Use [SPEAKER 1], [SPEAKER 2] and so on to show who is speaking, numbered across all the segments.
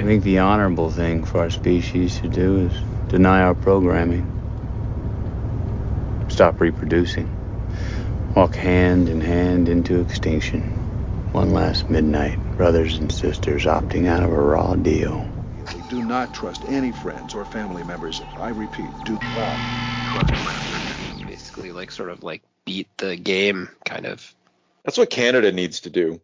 [SPEAKER 1] think the honorable thing for our species to do is deny our programming. Stop reproducing. Walk hand in hand into extinction. One last midnight, brothers and sisters opting out of a raw deal.
[SPEAKER 2] Do not trust any friends or family members. I repeat, do not trust friends.
[SPEAKER 3] Basically, like, sort of like beat the game, kind of.
[SPEAKER 4] That's what Canada needs to do.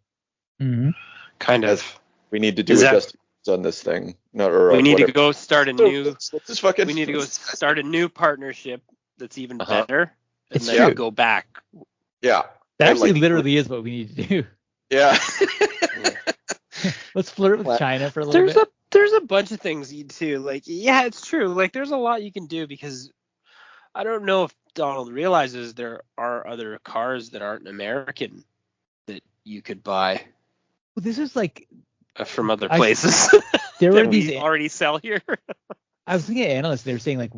[SPEAKER 5] Mm-hmm.
[SPEAKER 3] Kind of.
[SPEAKER 4] We need to do adjustments on this thing.
[SPEAKER 3] We need to go start a new.
[SPEAKER 4] Let's just fucking.
[SPEAKER 3] We need to go start a new partnership that's even better, and
[SPEAKER 5] It's
[SPEAKER 3] then
[SPEAKER 5] true.
[SPEAKER 3] go back.
[SPEAKER 4] Yeah.
[SPEAKER 5] That actually literally is what we need to do.
[SPEAKER 4] Yeah.
[SPEAKER 5] Let's flirt with China for a little bit.
[SPEAKER 3] There's a bunch of things you do. Like, yeah, it's true. Like, there's a lot you can do, because I don't know if Donald realizes there are other cars that aren't American that you could buy
[SPEAKER 5] Well, this is like
[SPEAKER 3] from other places.
[SPEAKER 5] there were
[SPEAKER 3] that
[SPEAKER 5] these
[SPEAKER 3] we already sell here.
[SPEAKER 5] I was thinking of analysts. They were saying like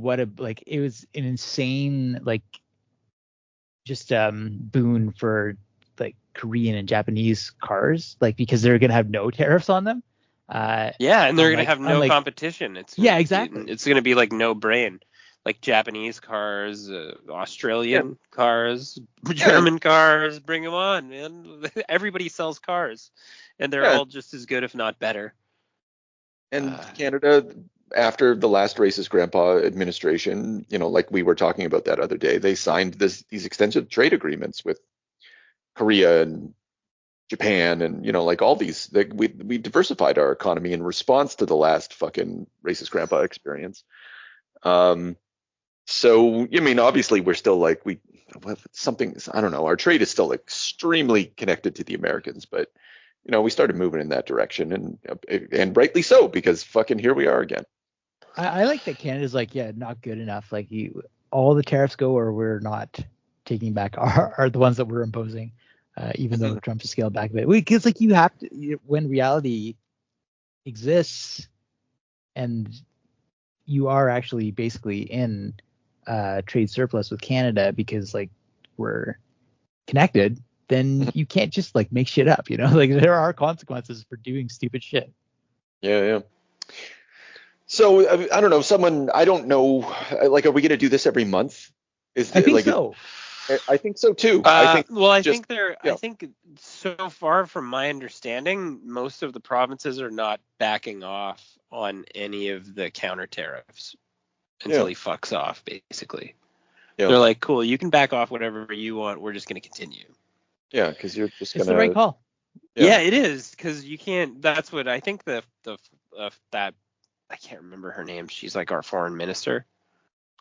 [SPEAKER 5] it was an insane just boon for like Korean and Japanese cars, like because they're gonna have no tariffs on them.
[SPEAKER 3] Yeah, and they're gonna have no
[SPEAKER 5] unlike,
[SPEAKER 3] competition.
[SPEAKER 5] Yeah, exactly.
[SPEAKER 3] It's gonna be like no brain. Like Japanese cars, Australian cars, German cars, bring them on, man. Everybody sells cars, and they're all just as good, if not better.
[SPEAKER 4] And Canada, after the last racist grandpa administration, like we were talking about that other day, they signed these extensive trade agreements with Korea and Japan, and like all these. We diversified our economy in response to the last fucking racist grandpa experience. So, I mean, obviously we're still like, I don't know, our trade is still extremely connected to the Americans, but, we started moving in that direction, and rightly so, because fucking here we are again.
[SPEAKER 5] I like that Canada's like, yeah, not good enough. Like all the tariffs go, or we're not taking back are the ones that we're imposing, even though Trump has scaled back a bit. Because like you have to, when reality exists and you are actually basically in trade surplus with Canada because like we're connected, then you can't just like make shit up, like there are consequences for doing stupid shit.
[SPEAKER 4] Yeah. So I don't know, I don't know, like, are we going to do this every month?
[SPEAKER 5] I think so.
[SPEAKER 4] I think so too.
[SPEAKER 3] I think so far from my understanding, most of the provinces are not backing off on any of the counter tariffs until he fucks off, basically. Yeah. They're like, cool, you can back off whatever you want. We're just going to continue.
[SPEAKER 4] Yeah, because you're just going to...
[SPEAKER 5] It's the right call.
[SPEAKER 3] Yeah, it is, because you can't... That's what I think that I can't remember her name. She's like our foreign minister.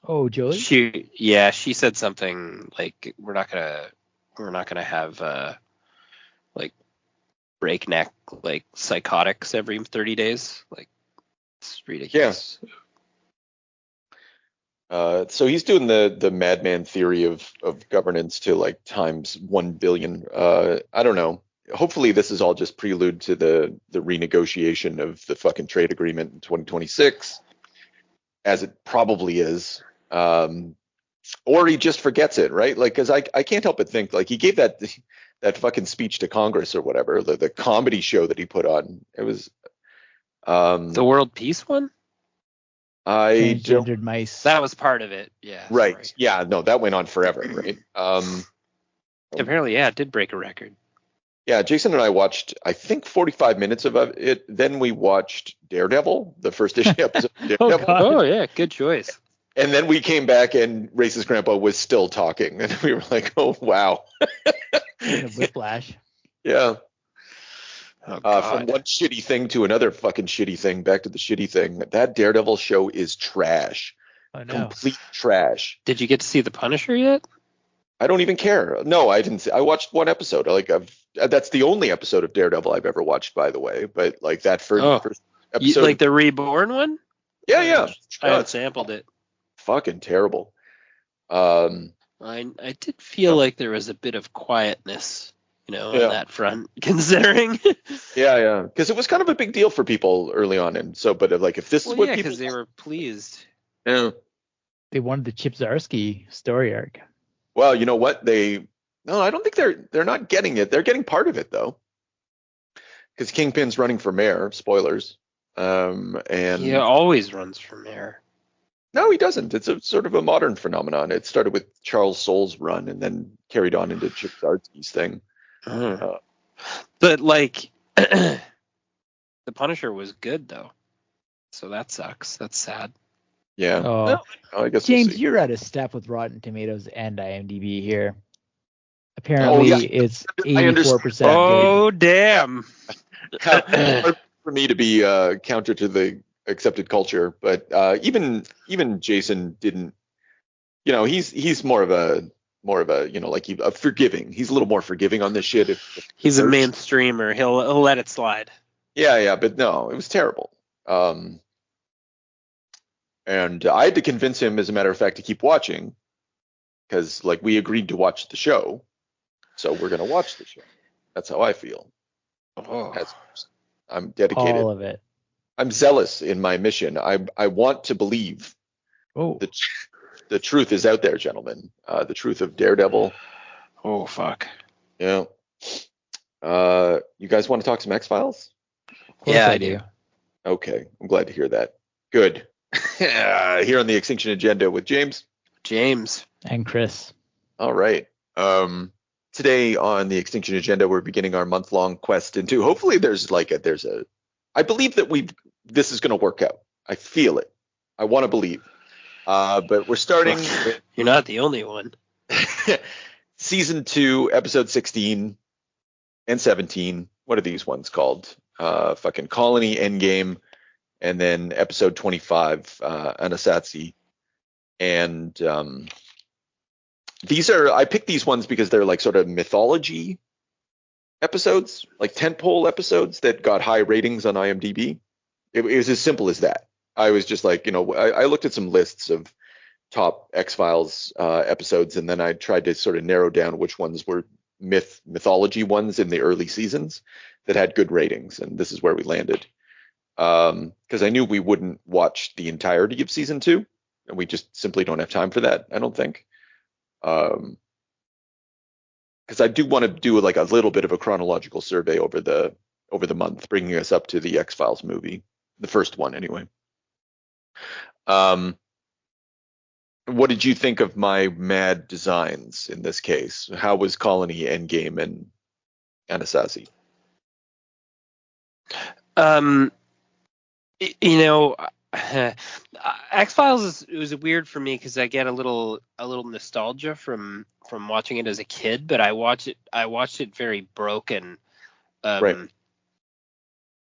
[SPEAKER 5] Oh, Jolie?
[SPEAKER 3] She said something like, we're not gonna have like breakneck like psychotics every 30 days. Like, it's ridiculous.
[SPEAKER 4] Yeah. So he's doing the madman theory of governance to like times 1 billion. I don't know. Hopefully this is all just prelude to the renegotiation of the fucking trade agreement in 2026, as it probably is. Or he just forgets it, right? Like, because I can't help but think, like, he gave that fucking speech to Congress or whatever, the comedy show that he put on. It was
[SPEAKER 3] the World Peace one.
[SPEAKER 5] Transgendered mice.
[SPEAKER 3] That was part of it. Yeah.
[SPEAKER 4] Right.
[SPEAKER 3] Sorry.
[SPEAKER 4] Yeah. No, that went on forever. Right.
[SPEAKER 3] Apparently, it did break a record.
[SPEAKER 4] Yeah, Jason and I watched, I think, 45 minutes of it. Then we watched Daredevil, the first issue episode of Daredevil.
[SPEAKER 3] Oh, yeah, good choice.
[SPEAKER 4] And then we came back and Racist Grandpa was still talking. And we were like, oh, wow.
[SPEAKER 5] Whiplash.
[SPEAKER 4] Yeah.
[SPEAKER 3] Oh,
[SPEAKER 4] from one shitty thing to another fucking shitty thing, back to the shitty thing. That Daredevil show is trash.
[SPEAKER 5] Oh, no.
[SPEAKER 4] Complete trash.
[SPEAKER 3] Did you get to see The Punisher yet?
[SPEAKER 4] I don't even care. No, I didn't see. I watched one episode. That's the only episode of Daredevil I've ever watched, by the way. But like that first episode,
[SPEAKER 3] like the Reborn one?
[SPEAKER 4] Yeah.
[SPEAKER 3] I had sampled it.
[SPEAKER 4] Fucking terrible.
[SPEAKER 3] I did feel like there was a bit of quietness, on that front, considering.
[SPEAKER 4] Yeah, because it was kind of a big deal for people early on, and so, but like if this is what people,
[SPEAKER 3] because they were pleased.
[SPEAKER 4] Yeah.
[SPEAKER 5] They wanted the Chip Zdarsky story arc.
[SPEAKER 4] Well, you know what? I don't think they're not getting it. They're getting part of it though, because Kingpin's running for mayor. Spoilers. And
[SPEAKER 3] he always runs from air.
[SPEAKER 4] no, he doesn't. It's a sort of a modern phenomenon. It started with Charles Soule's run and then carried on into Chip Zdarsky's thing.
[SPEAKER 3] Uh, but like, the Punisher was good though, so that sucks. That's sad.
[SPEAKER 4] Yeah.
[SPEAKER 5] Oh.
[SPEAKER 4] Well, I guess
[SPEAKER 5] James,
[SPEAKER 4] we'll see.
[SPEAKER 5] you're out of step with Rotten Tomatoes and IMDb here. Apparently, it's 84% good.
[SPEAKER 3] Oh, damn.
[SPEAKER 4] Hard for me to be counter to the accepted culture, but even Jason didn't. He's more of a like a forgiving. He's a little more forgiving on this shit. If
[SPEAKER 3] He's a mainstreamer. He'll let it slide.
[SPEAKER 4] Yeah, but no, it was terrible. And I had to convince him, as a matter of fact, to keep watching, because like we agreed to watch the show, so we're gonna watch the show. That's how I feel.
[SPEAKER 3] Oh.
[SPEAKER 4] I'm dedicated.
[SPEAKER 5] All of it.
[SPEAKER 4] I'm zealous in my mission. I want to believe.
[SPEAKER 5] Oh.
[SPEAKER 4] The truth is out there, gentlemen. The truth of Daredevil.
[SPEAKER 3] Oh, fuck.
[SPEAKER 4] Yeah. You guys want to talk some X-Files?
[SPEAKER 3] Yeah, I do.
[SPEAKER 4] Okay, I'm glad to hear that. Good. Here on the Extinction Agenda with James.
[SPEAKER 5] And Chris.
[SPEAKER 4] All right. Today on the Extinction Agenda, we're beginning our month-long quest into. Hopefully, I believe that this is going to work out. I feel it. I want to believe. But we're starting.
[SPEAKER 3] You're not the only one.
[SPEAKER 4] Season 2, episode 16 and 17. What are these ones called? Fucking Colony Endgame, and then episode 25, Anasazi. And I picked these ones because they're like sort of mythology episodes, like tentpole episodes that got high ratings on IMDb. It was as simple as that. I was just like, I looked at some lists of top X-Files episodes, and then I tried to sort of narrow down which ones were mythology ones in the early seasons that had good ratings, and this is where we landed. Because I knew we wouldn't watch the entirety of season 2, and we just simply don't have time for that, I don't think. Because I do want to do like a little bit of a chronological survey over the month, bringing us up to the X-Files movie, the first one anyway. What did you think of my mad designs in this case? How was Colony, Endgame, and Anasazi?
[SPEAKER 3] X-Files was weird for me because I get a little nostalgia from watching it as a kid, but I watched it very broken,
[SPEAKER 4] right.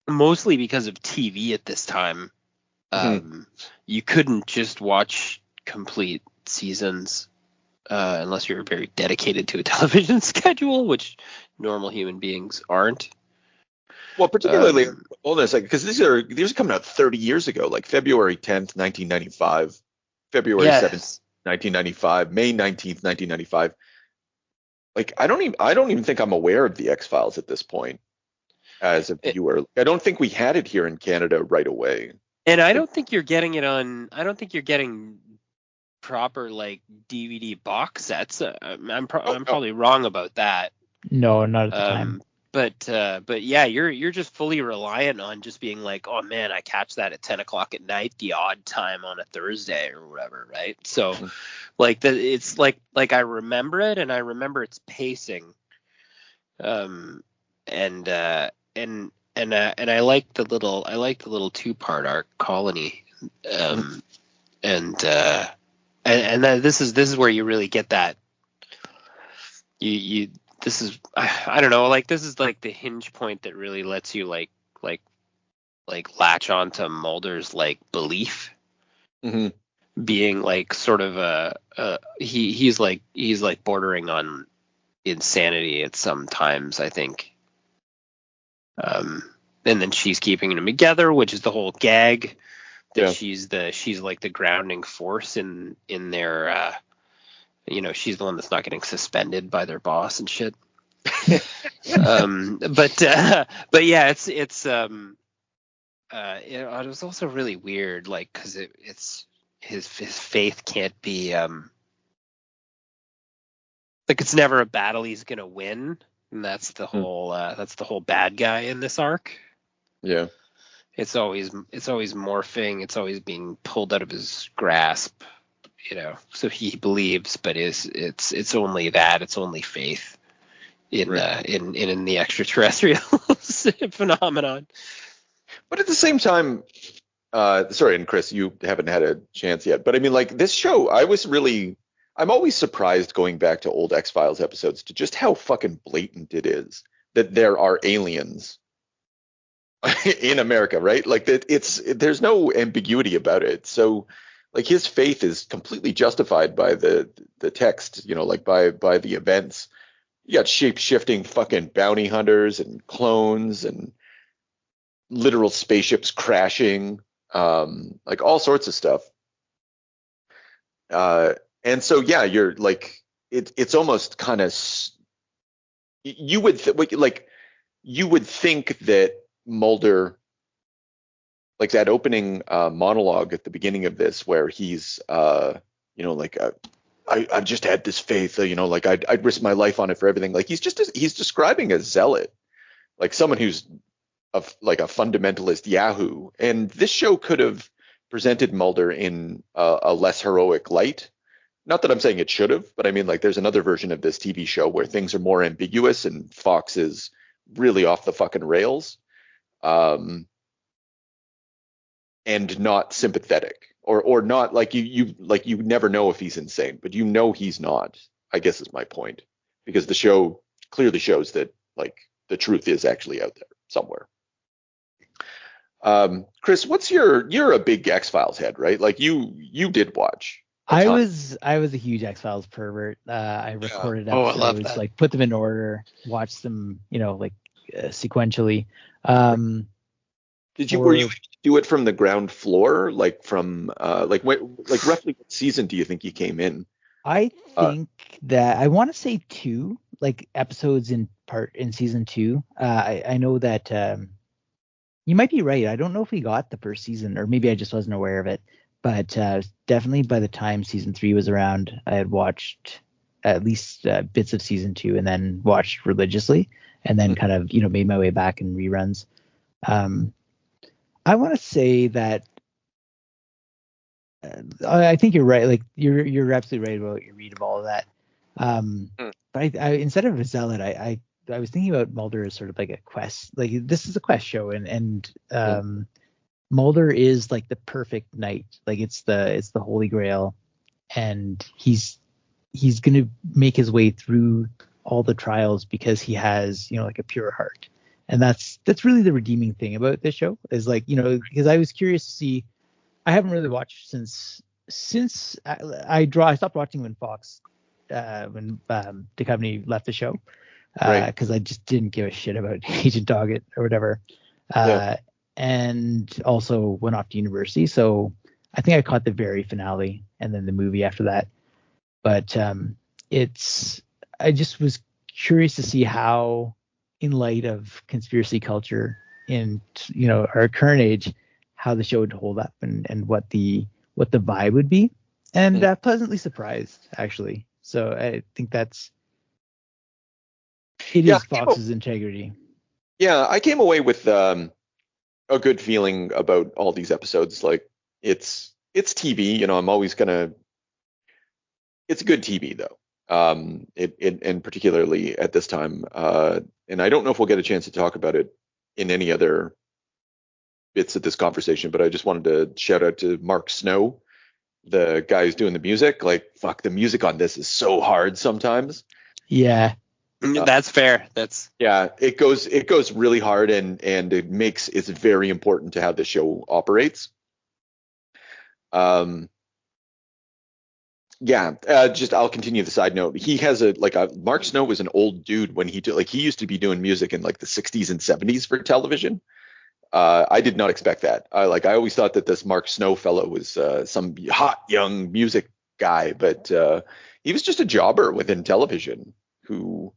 [SPEAKER 3] Mostly because of TV at this time. You couldn't just watch complete seasons unless you're very dedicated to a television schedule, which normal human beings aren't.
[SPEAKER 4] Well, particularly, hold on a second, because these are coming out 30 years ago, like February 10th, 1995, February 7th, 1995, May 19th, 1995. Like, I don't even think I'm aware of the X-Files at this point as a viewer. I don't think we had it here in Canada right away.
[SPEAKER 3] And I don't think you're getting it on. I don't think you're getting proper like DVD box sets. I'm probably wrong about that.
[SPEAKER 5] No, not at the time.
[SPEAKER 3] But yeah, you're just fully reliant on just being like, oh man, I catch that at 10 o'clock at night, the odd time on a Thursday or whatever, right? So, like it's like I remember it, and I remember its pacing, and I like the little 2-part arc, Colony, and this is where you really get that. This is, I don't know, like this is like the hinge point that really lets you like latch onto Mulder's like belief, being like sort of he's like bordering on insanity at some times, I think. And then she's keeping them together, which is the whole gag that she's like the grounding force in their. She's the one that's not getting suspended by their boss and shit. But yeah, it was also really weird, like, because it's his faith can't be like, it's never a battle he's gonna win, and that's the whole bad guy in this arc.
[SPEAKER 4] Yeah.
[SPEAKER 3] it's always morphing. It's always being pulled out of his grasp. So he believes, but it's only that. It's only faith in the extraterrestrial phenomenon.
[SPEAKER 4] But at the same time, sorry, and Chris, you haven't had a chance yet, but I mean, like, this show, I'm always surprised going back to old X-Files episodes to just how fucking blatant it is that there are aliens in America, right? Like, that there's no ambiguity about it. So, like, his faith is completely justified by the text, like by the events. You got shape-shifting fucking bounty hunters and clones and literal spaceships crashing, like all sorts of stuff. And so, yeah, you're like, it's almost kind of, you would think that Mulder, like that opening monologue at the beginning of this, where he's, like, I've just had this faith, like I'd risk my life on it for everything. Like, he's describing a zealot, like someone who's like a fundamentalist Yahoo. And this show could have presented Mulder in a less heroic light. Not that I'm saying it should have, but I mean, like, there's another version of this TV show where things are more ambiguous and Fox is really off the fucking rails, and not sympathetic, or not, like, you never know if he's insane, but he's not, I guess, is my point, because the show clearly shows that, like, the truth is actually out there somewhere. Chris, you're a big X-Files head, right? Like, you did watch.
[SPEAKER 5] I was a huge X-Files pervert. I recorded episodes,
[SPEAKER 3] I love that.
[SPEAKER 5] like, put them in order, watched them, sequentially.
[SPEAKER 4] Were you do it from the ground floor, like from roughly what season do you think you came in?
[SPEAKER 5] I think that I want to say 2, like, episodes in season 2. I know that you might be right. I don't know if we got the first season, or maybe I just wasn't aware of it. But definitely by the time season 3 was around, I had watched at least bits of season 2, and then watched religiously, and then kind of, made my way back in reruns. I want to say that I think you're right. Like, you're absolutely right about your read of all of that. But I instead of a zealot, I was thinking about Mulder as sort of like a quest. Like, this is a quest show, and Mulder is like the perfect knight. Like, it's the Holy Grail, and he's gonna make his way through all the trials because he has, like, a pure heart. And that's really the redeeming thing about this show, is, like, because I was curious to see. I haven't really watched since I stopped watching when Fox when Duchovny left the show, because I just didn't give a shit about Agent Doggett or whatever. And also went off to university, so I think I caught the very finale and then the movie after that. But I just was curious to see how, in light of conspiracy culture in our current age, how the show would hold up and what the vibe would be, and pleasantly surprised, actually. So I think it is Fox's integrity.
[SPEAKER 4] Yeah, I came away with a good feeling about all these episodes. Like, it's TV, I'm always it's good TV though. And particularly at this time, and I don't know if we'll get a chance to talk about it in any other bits of this conversation, but I just wanted to shout out to Mark Snow, the guy who's doing the music. Like, fuck, the music on this is so hard sometimes.
[SPEAKER 5] Yeah.
[SPEAKER 3] That's fair.
[SPEAKER 4] It goes really hard, and it's very important to how the show operates. I'll continue the side note. He has Mark Snow was an old dude when he used to be doing music in, like, the 60s and 70s for television. I did not expect that. I always thought that this Mark Snow fellow was some hot young music guy, but he was just a jobber within television who,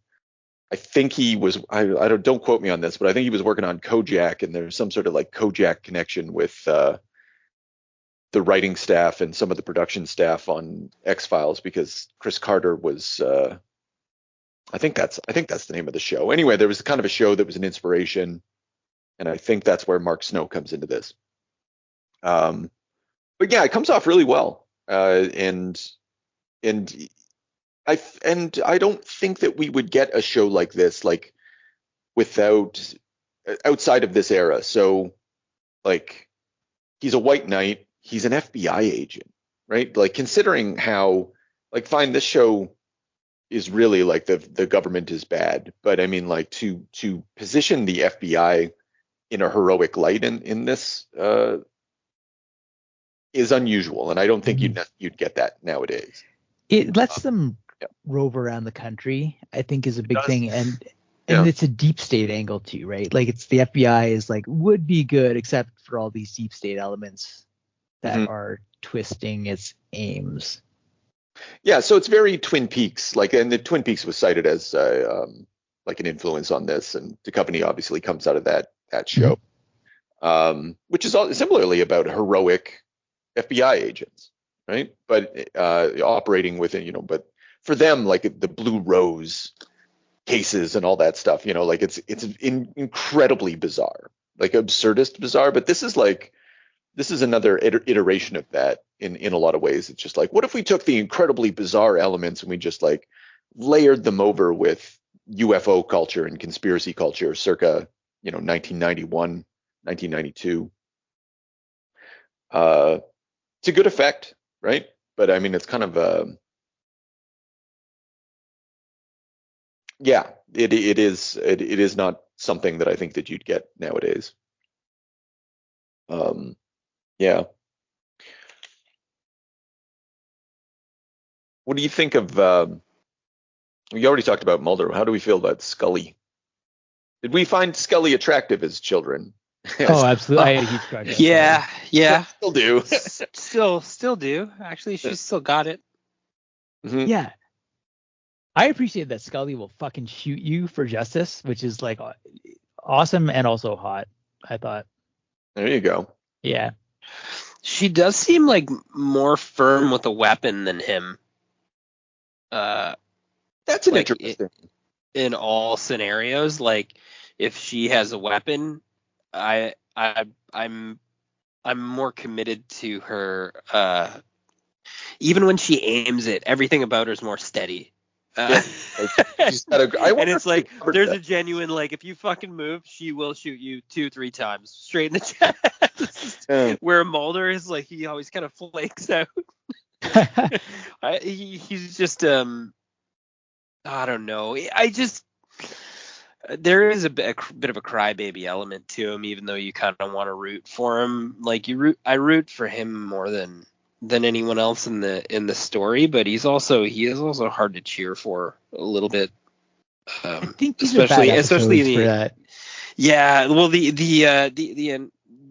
[SPEAKER 4] I think he was, don't quote me on this, but I think he was working on Kojak, and there's some sort of, like, Kojak connection with the writing staff and some of the production staff on X-Files, because Chris Carter was I think that's the name of the show. Anyway, there was kind of a show that was an inspiration. And I think that's where Mark Snow comes into this. But yeah, it comes off really well. And I don't think that we would get a show like this, like, outside of this era. So, like, he's a white knight, he's an FBI agent, right? Like, considering how, like, fine, this show is really like the government is bad, but I mean, like, to position the FBI in a heroic light in this is unusual, and I don't think you'd get that nowadays.
[SPEAKER 5] It lets them rove around the country, I think, is a big thing, and it's a deep state angle too, right? Like, it's the FBI is like would be good except for all these deep state elements that are twisting its aims.
[SPEAKER 4] Yeah, so it's very Twin Peaks, like, and the Twin Peaks was cited as like an influence on this, and Duchovny obviously comes out of that show, which is similarly about heroic FBI agents, right? But operating within, but for them, like the Blue Rose cases and all that stuff, like it's incredibly bizarre, like absurdist bizarre. But this is another iteration of that in a lot of ways. It's just like, what if we took the incredibly bizarre elements and we just like layered them over with UFO culture and conspiracy culture circa 1991, 1992. To good effect, right? But I mean, it's kind of it is not something that I think that you'd get nowadays. Yeah. What do you think of? We already talked about Mulder. How do we feel about Scully? Did we find Scully attractive as children?
[SPEAKER 5] Oh, absolutely. I had a huge crush on her.
[SPEAKER 3] Yeah.
[SPEAKER 4] Still do.
[SPEAKER 3] still do. Actually, she's still got it.
[SPEAKER 4] Mm-hmm.
[SPEAKER 5] Yeah. I appreciate that Scully will fucking shoot you for justice, which is like awesome and also hot, I thought.
[SPEAKER 4] There you go.
[SPEAKER 5] Yeah.
[SPEAKER 3] She does seem like more firm with a weapon than him.
[SPEAKER 4] That's an interesting.
[SPEAKER 3] In all scenarios, like if she has a weapon, I'm more committed to her. Even when she aims it, everything about her is more steady.
[SPEAKER 4] And
[SPEAKER 3] it's like there's a genuine, like, if you fucking move, she will shoot you 2-3 times straight in the chest. Where Mulder is like, he always kind of flakes out. He's just I don't know. There is a bit of a crybaby element to him, even though you kind of want to root for him. Like I root for him more than anyone else in the story, but he is also hard to cheer for a little bit.
[SPEAKER 5] I think these especially for that.
[SPEAKER 3] Yeah, well, the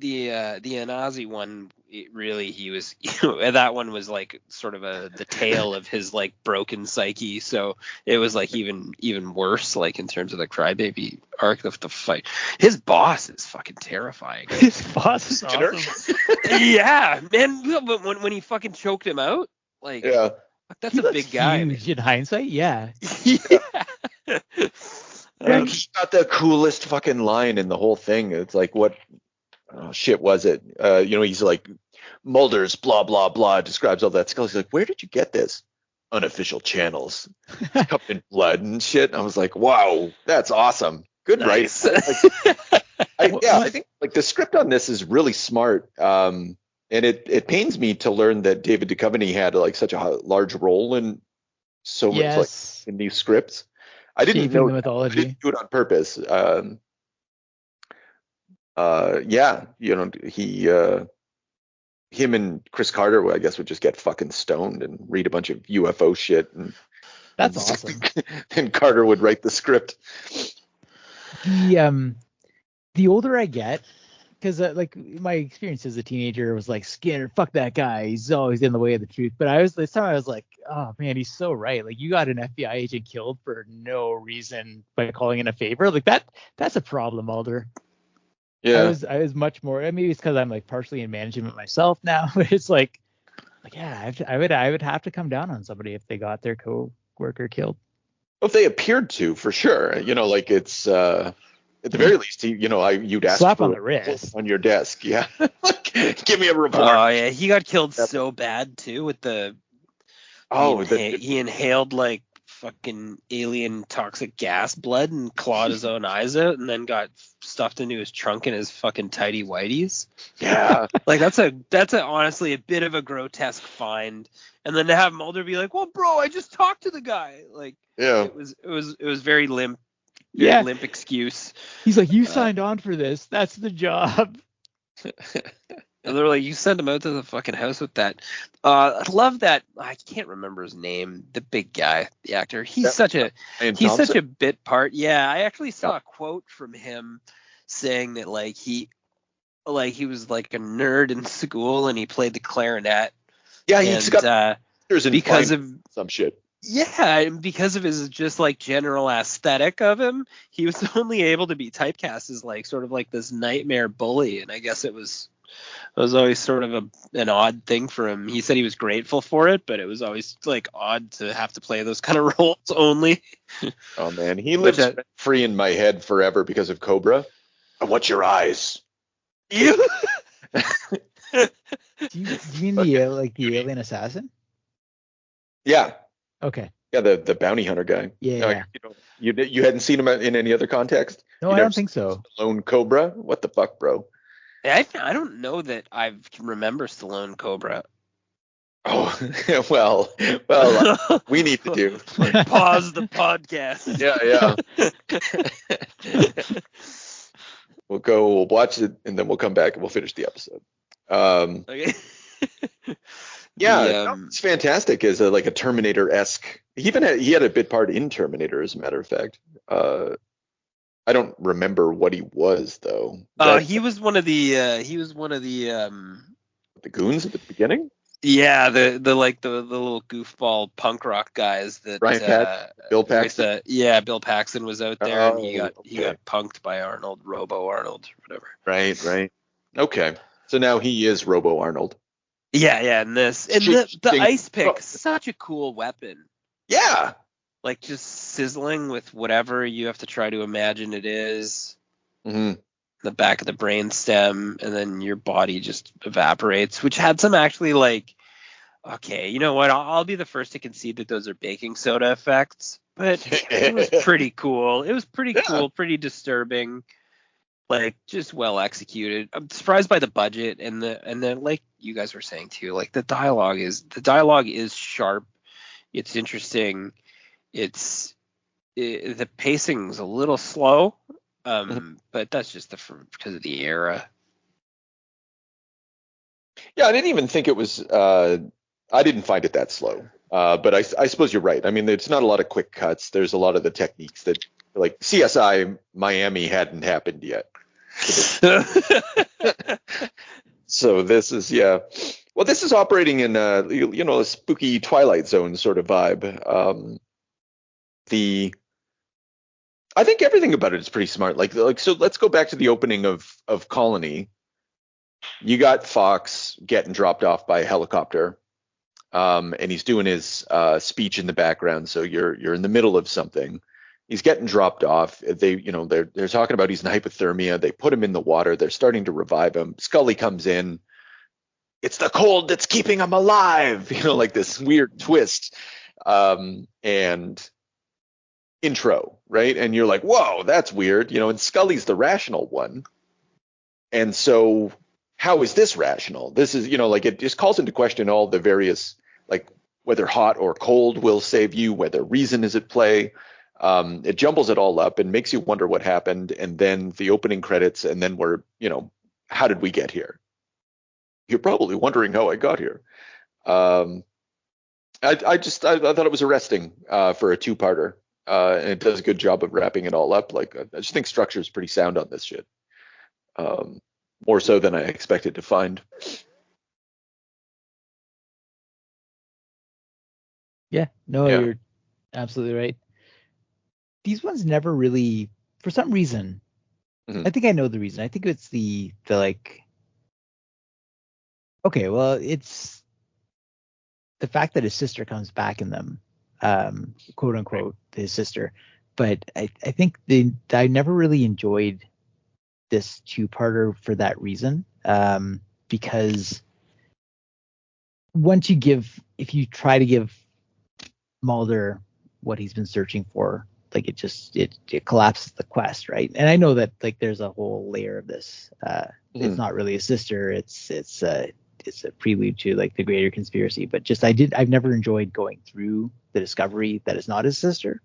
[SPEAKER 3] Anasazi one, he was that one was like sort of the tale of his like broken psyche, so it was like even worse, like in terms of the crybaby arc of the fight. His boss is fucking terrifying.
[SPEAKER 5] His boss is awesome.
[SPEAKER 3] Yeah, man, when he fucking choked him out, like, that's a big guy.
[SPEAKER 5] Huge in hindsight, yeah.
[SPEAKER 4] He's got the coolest fucking line in the whole thing. It's like, what shit was it? He's like, Mulder's blah blah blah describes all that skull. He's like, where did you get this? Unofficial channels. It's covered in blood and shit. And I was like, wow, that's awesome. Good
[SPEAKER 3] nice.
[SPEAKER 4] Writing. I think like the script on this is really smart. And it pains me to learn that David Duchovny had like such a large role in so much like in these scripts. I didn't know the mythology. I didn't do it on purpose. Him and Chris Carter, I guess, would just get fucking stoned and read a bunch of UFO shit. And
[SPEAKER 5] that's awesome.
[SPEAKER 4] And Carter would write the script.
[SPEAKER 5] The older I get, because like my experience as a teenager was like, Skinner, fuck that guy. He's always in the way of the truth. But this time I was like, oh man, he's so right. Like, you got an FBI agent killed for no reason by calling in a favor. Like that's a problem, Mulder.
[SPEAKER 4] Yeah.
[SPEAKER 5] I was much more. Maybe it's because I'm like partially in management myself now, but it's like yeah, I would have to come down on somebody if they got their co-worker killed.
[SPEAKER 4] Well, if they appeared to, for sure. Like it's At the very least, you'd ask
[SPEAKER 5] Slap
[SPEAKER 4] for
[SPEAKER 5] on the
[SPEAKER 4] a
[SPEAKER 5] wrist
[SPEAKER 4] on your desk. Yeah. Give me a report.
[SPEAKER 3] Oh yeah, he got killed so bad too with the. He inhaled like fucking alien toxic gas blood and clawed his own eyes out, and then got stuffed into his trunk in his fucking tighty whities.
[SPEAKER 4] Yeah.
[SPEAKER 3] Like that's honestly a bit of a grotesque find. And then to have Mulder be like, "Well, bro, I just talked to the guy." Like,
[SPEAKER 4] yeah,
[SPEAKER 3] it was very limp.
[SPEAKER 5] Yeah.
[SPEAKER 3] Limp excuse.
[SPEAKER 5] He's like, you signed on for this. That's the job.
[SPEAKER 3] And they're like, you sent him out to the fucking house with that. I love that. I can't remember his name. The big guy, the actor. He's such a bit part. Yeah, I actually saw a quote from him saying that he was like a nerd in school and he played the clarinet.
[SPEAKER 4] Yeah, he's got
[SPEAKER 3] because of
[SPEAKER 4] some shit.
[SPEAKER 3] Yeah, and because of his just like general aesthetic of him, he was only able to be typecast as like sort of like this nightmare bully, and I guess it was always sort of an odd thing for him. He said he was grateful for it, but it was always like odd to have to play those kind of roles only.
[SPEAKER 4] Oh man, he lives free in my head forever because of Cobra. I want your eyes.
[SPEAKER 3] You?
[SPEAKER 5] Do you mean the alien assassin?
[SPEAKER 4] Yeah.
[SPEAKER 5] Okay.
[SPEAKER 4] Yeah, the bounty hunter guy.
[SPEAKER 5] Yeah.
[SPEAKER 4] You hadn't seen him in any other context?
[SPEAKER 5] No, I don't think so.
[SPEAKER 4] Stallone Cobra? What the fuck, bro?
[SPEAKER 3] I don't know that I remember Stallone Cobra.
[SPEAKER 4] Oh, well, we need to do.
[SPEAKER 3] Pause the podcast.
[SPEAKER 4] Yeah. We'll watch it, and then we'll come back and we'll finish the episode.
[SPEAKER 3] Okay.
[SPEAKER 4] Yeah, it's fantastic as a Terminator-esque. He had a bit part in Terminator, as a matter of fact. I don't remember what he was though.
[SPEAKER 3] He was one of the
[SPEAKER 4] the goons at the beginning.
[SPEAKER 3] Yeah, the little goofball punk rock guys that
[SPEAKER 4] Bill Paxton.
[SPEAKER 3] Bill Paxton was out there and he got punked by Robo Arnold, whatever.
[SPEAKER 4] Right. Okay, so now he is Robo Arnold.
[SPEAKER 3] Yeah, and the ice pick, such a cool weapon.
[SPEAKER 4] Yeah.
[SPEAKER 3] Like just sizzling with whatever you have to try to imagine it is.
[SPEAKER 4] Mm-hmm.
[SPEAKER 3] The back of the brainstem, and then your body just evaporates, which had some actually okay, you know what? I'll be the first to concede that those are baking soda effects, but it was pretty cool. It was pretty cool, pretty disturbing. Like just well executed. I'm surprised by the budget and then like you guys were saying too, like the dialogue is sharp. It's interesting. The pacing's a little slow, but that's just because of the era.
[SPEAKER 4] Yeah, I didn't even think it was. I didn't find it that slow. But I suppose you're right. I mean, there's not a lot of quick cuts. There's a lot of the techniques that like CSI Miami hadn't happened yet. So this is well, this is operating in a spooky Twilight Zone sort of vibe. I think everything about it is pretty smart. Like so let's go back to the opening of Colony. You got Fox getting dropped off by a helicopter, and he's doing his speech in the background. So you're in the middle of something. He's getting dropped off. They're talking about he's in hypothermia. They put him in the water. They're starting to revive him. Scully comes in. It's the cold that's keeping him alive. Like this weird twist. And intro, right? And you're like, whoa, that's weird. And Scully's the rational one. And so how is this rational? This is, it just calls into question all the various, like whether hot or cold will save you, whether reason is at play. It jumbles it all up and makes you wonder what happened. And then the opening credits, and then we're, how did we get here? You're probably wondering how I got here. I thought it was arresting for a two-parter. And it does a good job of wrapping it all up. Like, I just think structure is pretty sound on this shit. More so than I expected to find.
[SPEAKER 5] Yeah, no, you're absolutely right. These ones never really, for some reason, I think I know the reason. I think it's the like, okay, well, it's the fact that his sister comes back in them, quote unquote, his sister. but I think I never really enjoyed this two-parter for that reason, because if you try to give Mulder what he's been searching for, like it collapses the quest, right? And I know that like there's a whole layer of this. It's not really a sister. It's a prelude to like the greater conspiracy. But just I've never enjoyed going through the discovery that it's not his sister.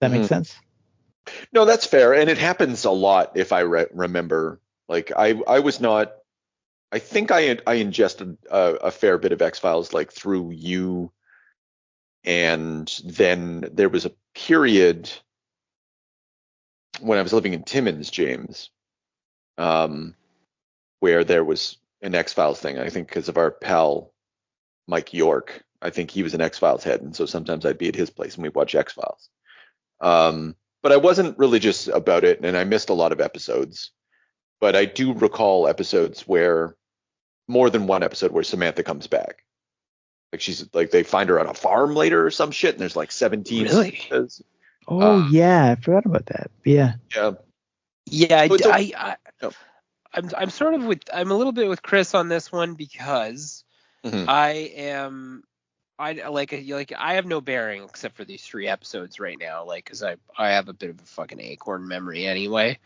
[SPEAKER 5] That makes sense.
[SPEAKER 4] No, that's fair, and it happens a lot. If I remember, like I was not. I think I ingested a fair bit of X-Files like through you, and then there was a period when I was living in Timmins, James, where there was an X-Files thing. I think because of our pal Mike York. I think he was an X-Files head, and so sometimes I'd be at his place and we'd watch X-Files. But I wasn't religious about it, and I missed a lot of episodes. But I do recall episodes where, more than one episode where Samantha comes back. Like she's like they find her on a farm later or some shit, and there's like 17.
[SPEAKER 5] Really? Oh yeah, I forgot about that. Yeah.
[SPEAKER 3] Yeah.
[SPEAKER 4] So
[SPEAKER 3] I'm sort of I'm a little bit with Chris on this one because I have no bearing except for these 3 episodes right now, like because I have a bit of a fucking acorn memory anyway.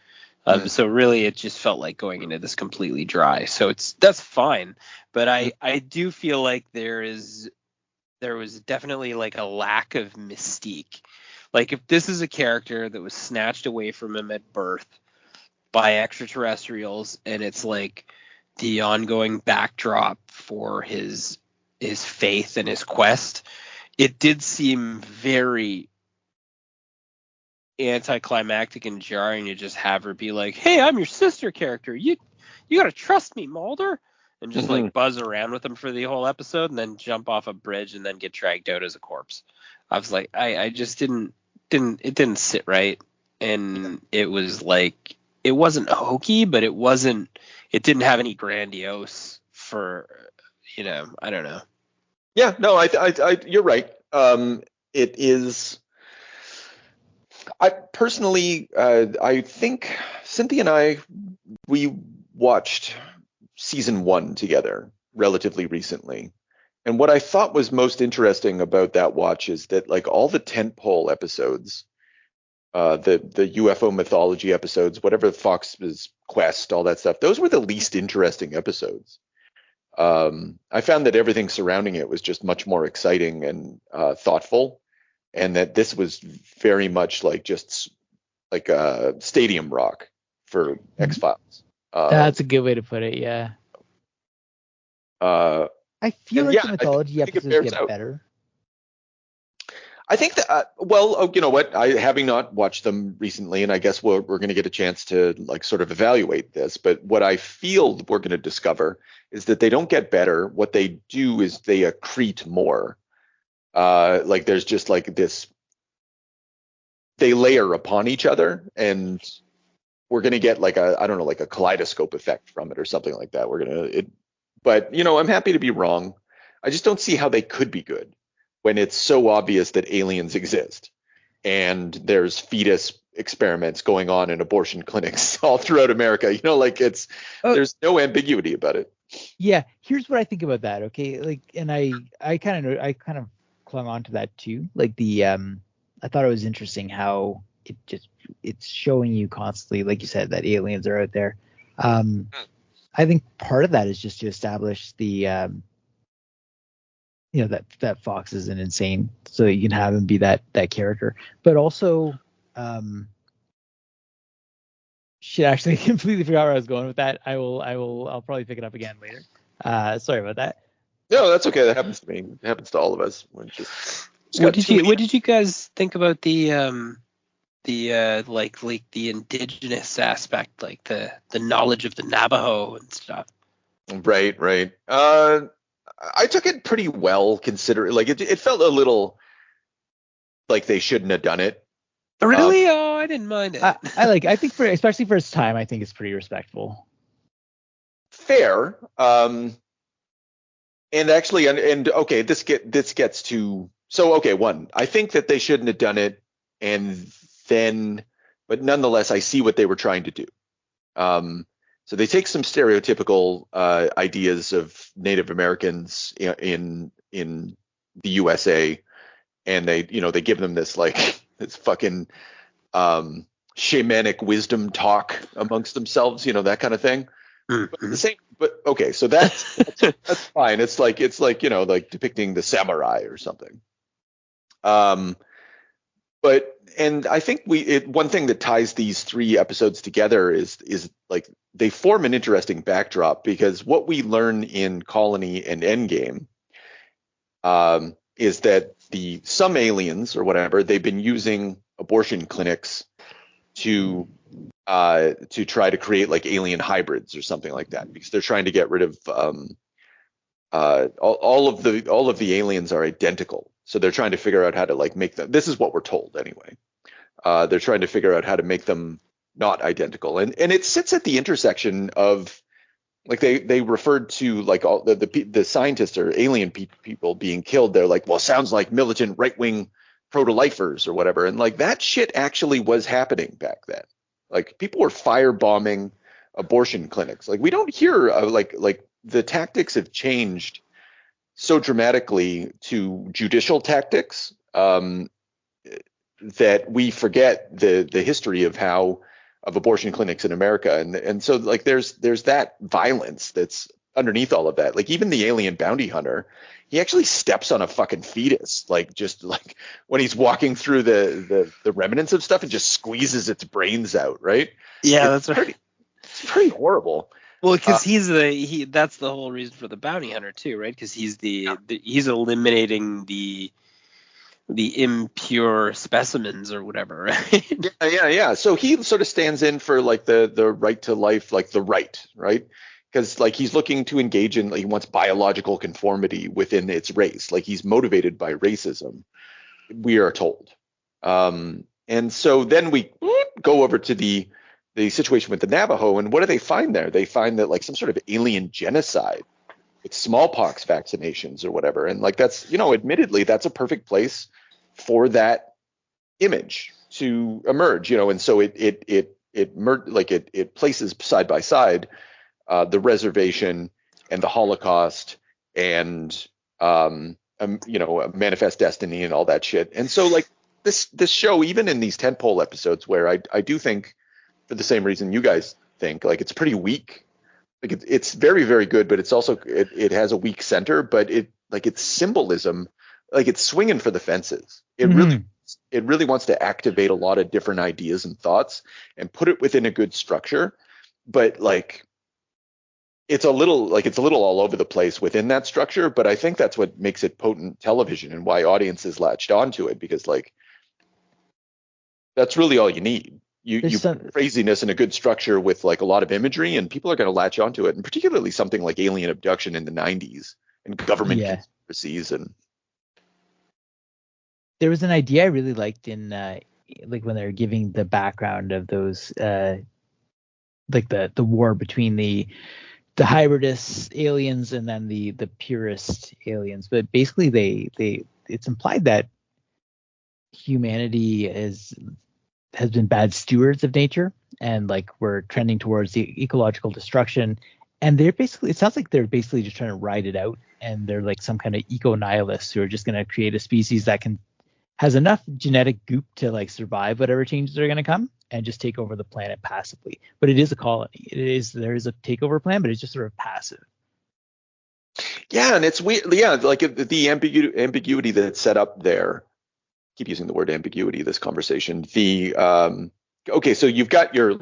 [SPEAKER 3] So really it just felt like going into this completely dry. So that's fine. But I do feel like there was definitely like a lack of mystique. Like if this is a character that was snatched away from him at birth by extraterrestrials, and it's like the ongoing backdrop for his faith and his quest, it did seem very anticlimactic and jarring to just have her be like, "Hey, I'm your sister character. You gotta trust me, Mulder," and just like buzz around with him for the whole episode, and then jump off a bridge and then get dragged out as a corpse. I was like, I just didn't sit right, and it was like it wasn't hokey, but it didn't have any grandiose for, I don't know.
[SPEAKER 4] Yeah, no, I you're right. It is. I personally, I think Cynthia and we watched season 1 together relatively recently. And what I thought was most interesting about that watch is that like all the tentpole episodes, the UFO mythology episodes, whatever Fox's quest, all that stuff, those were the least interesting episodes. I found that everything surrounding it was just much more exciting and thoughtful. And that this was very much like just like a stadium rock for X-Files.
[SPEAKER 5] That's a good way to put it, yeah. I feel like the mythology episodes get better.
[SPEAKER 4] I think that, you know what? Having not watched them recently, and I guess we're going to get a chance to like sort of evaluate this, but what I feel we're going to discover is that they don't get better. What they do is they accrete more. Like there's just like this, they layer upon each other, and we're going to get like I don't know, like a kaleidoscope effect from it or something like that. But I'm happy to be wrong. I just don't see how they could be good when it's so obvious that aliens exist and there's fetus experiments going on in abortion clinics all throughout America. There's no ambiguity about it.
[SPEAKER 5] Yeah. Here's what I think about that. Okay. Like, and I kind of clung on to that too. Like I thought it was interesting how it's showing you constantly, like you said, that aliens are out there. I think part of that is just to establish the, that Fox isn't insane, so you can have him be that character. But also, shit, actually, I completely forgot where I was going with that. I'll probably pick it up again later. Sorry about that.
[SPEAKER 4] No, that's okay. That happens to me. It happens to all of us.
[SPEAKER 3] What did you guys think about the indigenous aspect, like the knowledge of the Navajo and stuff?
[SPEAKER 4] Right. I took it pretty well, considering like it felt a little like they shouldn't have done it.
[SPEAKER 3] Really? I didn't mind it.
[SPEAKER 5] I think especially for its time, I think it's pretty respectful.
[SPEAKER 4] Fair. And actually, and okay, this gets to, so okay, one, I think that they shouldn't have done it, and but nonetheless, I see what they were trying to do. So they take some stereotypical ideas of Native Americans in the USA, and they give them this like this fucking shamanic wisdom talk amongst themselves, that kind of thing. But okay, so that's fine. It's like like depicting the samurai or something. And I think one thing that ties these 3 episodes together is like they form an interesting backdrop, because what we learn in Colony and Endgame is that some aliens or whatever, they've been using abortion clinics to try to create like alien hybrids or something like that, because they're trying to get rid of all of the aliens are identical. So they're trying to figure out how to like make them. This is what we're told anyway. They're trying to figure out how to make them not identical, and it sits at the intersection of like they referred to like all the scientists or alien people being killed. They're like, well, sounds like militant right-wing proto-lifers or whatever, and like that shit actually was happening back then. Like people were firebombing abortion clinics. Like we don't hear like the tactics have changed so dramatically to judicial tactics that we forget the history of abortion clinics in America, and so like there's that violence that's underneath all of that. Like even the alien bounty hunter, he actually steps on a fucking fetus, like just like when he's walking through the remnants of stuff and just squeezes its brains out, right?
[SPEAKER 3] Yeah, that's right.
[SPEAKER 4] It's pretty horrible.
[SPEAKER 3] Well, because that's the whole reason for the bounty hunter too, right? Because he's he's eliminating the impure specimens or whatever, right?
[SPEAKER 4] Yeah. So he sort of stands in for like the right to life, like the right? Because like he's looking to engage in, he wants biological conformity within its race. Like he's motivated by racism, we are told. And so then we go over to the situation with the Navajo, and what do they find there? They find that like some sort of alien genocide with smallpox vaccinations or whatever. And like that's, admittedly, that's a perfect place for that image to emerge, and so it places side by side the reservation and the Holocaust and Manifest Destiny and all that shit. And so like this show, even in these tentpole episodes where I do think, for the same reason you guys think, like it's pretty weak. Like it's very, very good, but it's also it has a weak center. But its symbolism, like it's swinging for the fences. It really wants to activate a lot of different ideas and thoughts and put it within a good structure. But like it's a little all over the place within that structure. But I think that's what makes it potent television and why audiences latched onto it, because like that's really all you need. You put craziness in a good structure with like a lot of imagery, and people are going to latch onto it, and particularly something like alien abduction in the 90s and government conspiracies. And
[SPEAKER 5] there was an idea I really liked in like when they're giving the background of those like the war between the hybridous aliens and then the purist aliens. But basically it's implied that humanity has been bad stewards of nature, and like we're trending towards the ecological destruction, and it sounds like they're basically just trying to ride it out, and they're like some kind of eco-nihilists who are just going to create a species that has enough genetic goop to like survive whatever changes are going to come and just take over the planet passively. But it is a colony. There is a takeover plan, but it's just sort of passive.
[SPEAKER 4] Yeah, and it's weird. Yeah, like the ambiguity that's set up there. Keep using the word ambiguity this conversation. Okay, so you've got your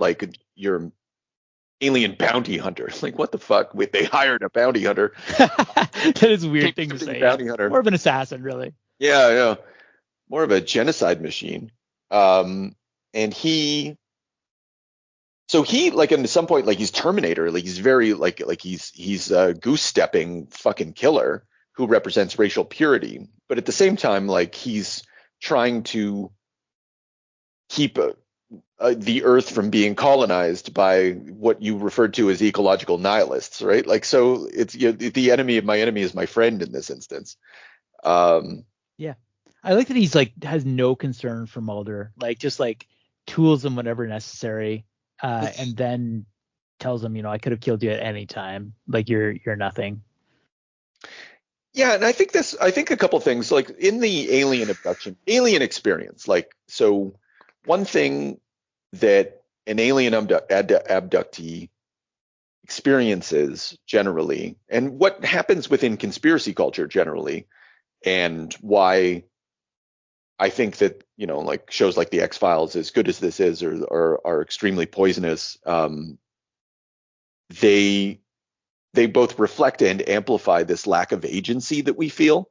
[SPEAKER 4] alien bounty hunter. Like what the fuck? They hired a bounty hunter.
[SPEAKER 5] That is a weird thing to say.
[SPEAKER 4] Bounty hunter.
[SPEAKER 5] More of an assassin, really.
[SPEAKER 4] Yeah. More of a genocide machine. And he like at some point, like he's Terminator, like he's very like he's a goose stepping fucking killer who represents racial purity, but at the same time, like he's trying to keep the Earth from being colonized by what you referred to as ecological nihilists, right? Like, so it's the enemy of my enemy is my friend in this instance.
[SPEAKER 5] Yeah, I like that he's like has no concern for Mulder, like just like tools them whenever necessary, and then tells them, I could have killed you at any time. Like you're nothing.
[SPEAKER 4] Yeah, and I think a couple things, like in the alien experience, like, so one thing that an alien abductee experiences generally, and what happens within conspiracy culture generally, and why I think that, like shows like the X-Files, as good as this is, are extremely poisonous. They both reflect and amplify this lack of agency that we feel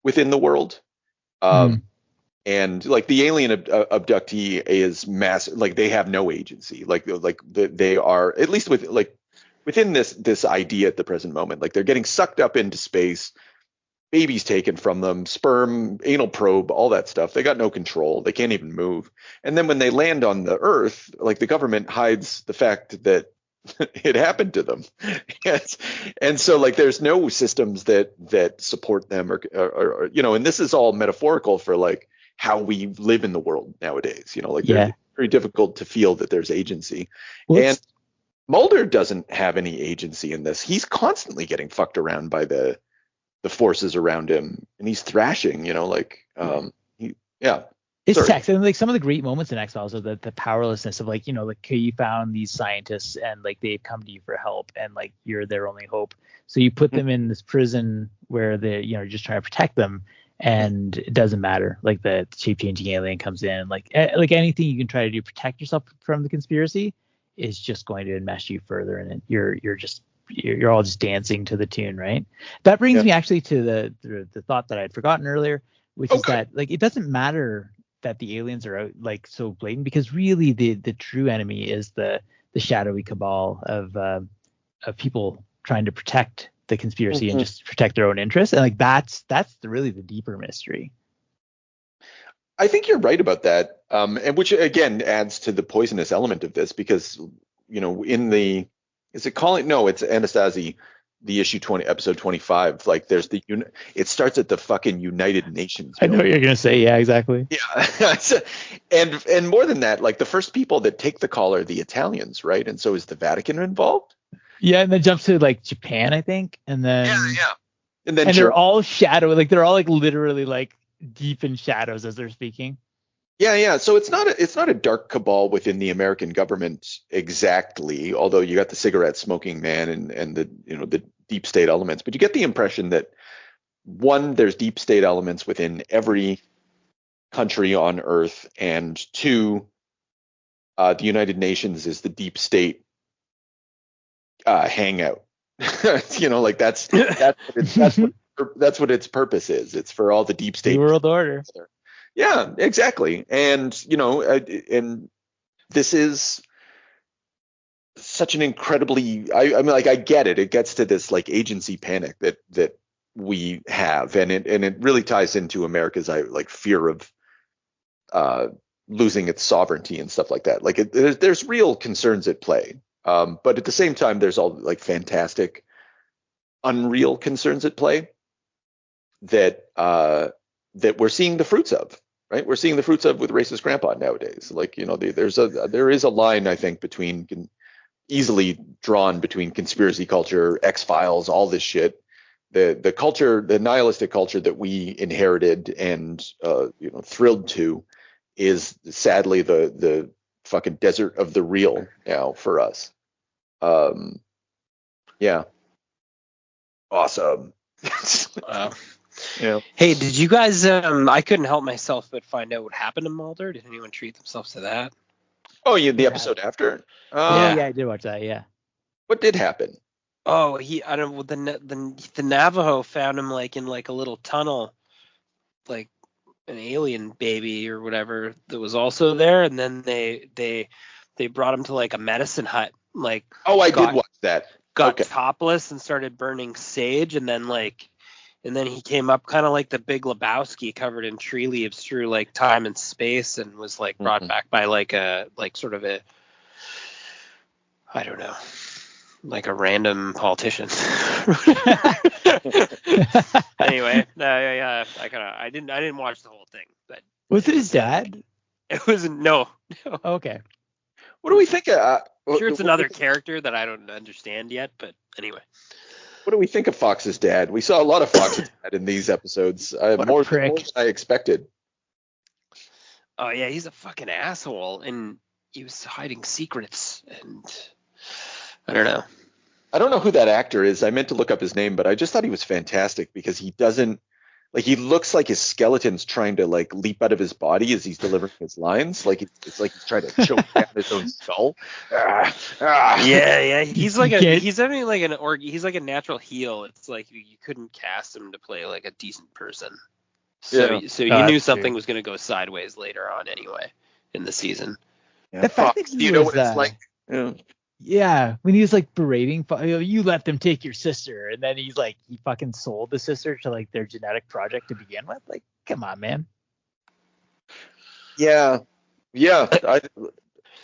[SPEAKER 4] within the world. And like the alien abductee is massive, like they have no agency. They are, at least within this idea at the present moment, like they're getting sucked up into space, babies taken from them, sperm, anal probe, all that stuff. They got no control. They can't even move. And then when they land on the Earth, like the government hides the fact that it happened to them. And so like there's no systems that support them or and this is all metaphorical for like how we live in the world nowadays. It's very difficult to feel that there's agency. And Mulder doesn't have any agency in this. He's constantly getting fucked around by the forces around him, and he's thrashing,
[SPEAKER 5] It's text, and like some of the great moments in X-Files are the powerlessness of like, you found these scientists and like they've come to you for help and like you're their only hope. So you put them in this prison where you're just trying to protect them, and it doesn't matter. Like the shape-changing alien comes in, like anything you can try to do to protect yourself from the conspiracy is just going to enmesh you further, and you're all just dancing to the tune, right? That brings me actually to the thought that I had forgotten earlier, which is that like it doesn't matter that the aliens are out like so blatant, because really the true enemy is the shadowy cabal of people trying to protect the conspiracy and just protect their own interests, and like that's really the deeper mystery.
[SPEAKER 4] I think you're right about that, and which again adds to the poisonous element of this, because in the it's Anasazi, the issue 20, episode 25, like there's it starts at the fucking United Nations.
[SPEAKER 5] I know what you're gonna say. Yeah, exactly.
[SPEAKER 4] Yeah. and more than that, like the first people that take the call are the Italians, right? And so is the Vatican involved?
[SPEAKER 5] Yeah, and then jumps to like Japan, I think, and then and they're all shadow, like they're all like literally like deep in shadows as they're speaking.
[SPEAKER 4] Yeah. So it's not a dark cabal within the American government exactly, although you got the cigarette smoking man and the the deep state elements. But you get the impression that one, there's deep state elements within every country on Earth, and two, the United Nations is the deep state hangout. Like that's what its purpose is. It's for all the deep state.
[SPEAKER 5] New World Order.
[SPEAKER 4] Yeah, exactly. And, and this is such an incredibly, I mean, like, I get it. It gets to this like agency panic that we have. And it really ties into America's like fear of losing its sovereignty and stuff like that. Like there's real concerns at play. But at the same time, there's all like fantastic, unreal concerns at play that we're seeing the fruits of. Right, we're seeing the fruits of with racist grandpa nowadays. Like there is a line, I think, easily drawn between conspiracy culture, X-Files, all this shit, the culture, the nihilistic culture that we inherited and thrilled to, is sadly the fucking desert of the real now for us. Yeah, awesome.
[SPEAKER 3] Wow.
[SPEAKER 4] Yeah.
[SPEAKER 3] Hey, did you guys? I couldn't help myself but find out what happened to Mulder. Did anyone treat themselves to that?
[SPEAKER 4] Oh, the episode after?
[SPEAKER 5] Yeah, I did watch that. Yeah.
[SPEAKER 4] What did happen?
[SPEAKER 3] Oh, I don't know. The Navajo found him like in like a little tunnel, like an alien baby or whatever that was also there, and then they brought him to like a medicine hut. Like,
[SPEAKER 4] I did watch that.
[SPEAKER 3] Got topless and started burning sage, and then he came up kind of like the Big Lebowski, covered in tree leaves through like time and space, and was like brought back by like sort of a, I don't know, like a random politician. Anyway, I didn't watch the whole thing, but
[SPEAKER 5] was it his dad?
[SPEAKER 3] It was no,
[SPEAKER 5] Okay.
[SPEAKER 4] What do we think?
[SPEAKER 3] Sure, it's another character that I don't understand yet, but anyway.
[SPEAKER 4] What do we think of Fox's dad? We saw a lot of Fox's dad in these episodes. More than I expected.
[SPEAKER 3] Oh yeah, he's a fucking asshole, and he was hiding secrets, and I don't know.
[SPEAKER 4] I don't know who that actor is. I meant to look up his name, but I just thought he was fantastic because he doesn't like he looks like his skeleton's trying to like leap out of his body as he's delivering his lines. Like it's like he's trying to choke down his own skull.
[SPEAKER 3] Yeah. He's like he's having like he's like a natural heel. It's like you couldn't cast him to play like a decent person. So you knew something was going to go sideways later on anyway in the season.
[SPEAKER 5] Yeah. The fact that
[SPEAKER 4] you know what it's like.
[SPEAKER 5] Yeah, when he was like berating, you let them take your sister, and then he's like, he fucking sold the sister to like their genetic project to begin with. Like, come on, man.
[SPEAKER 4] Yeah.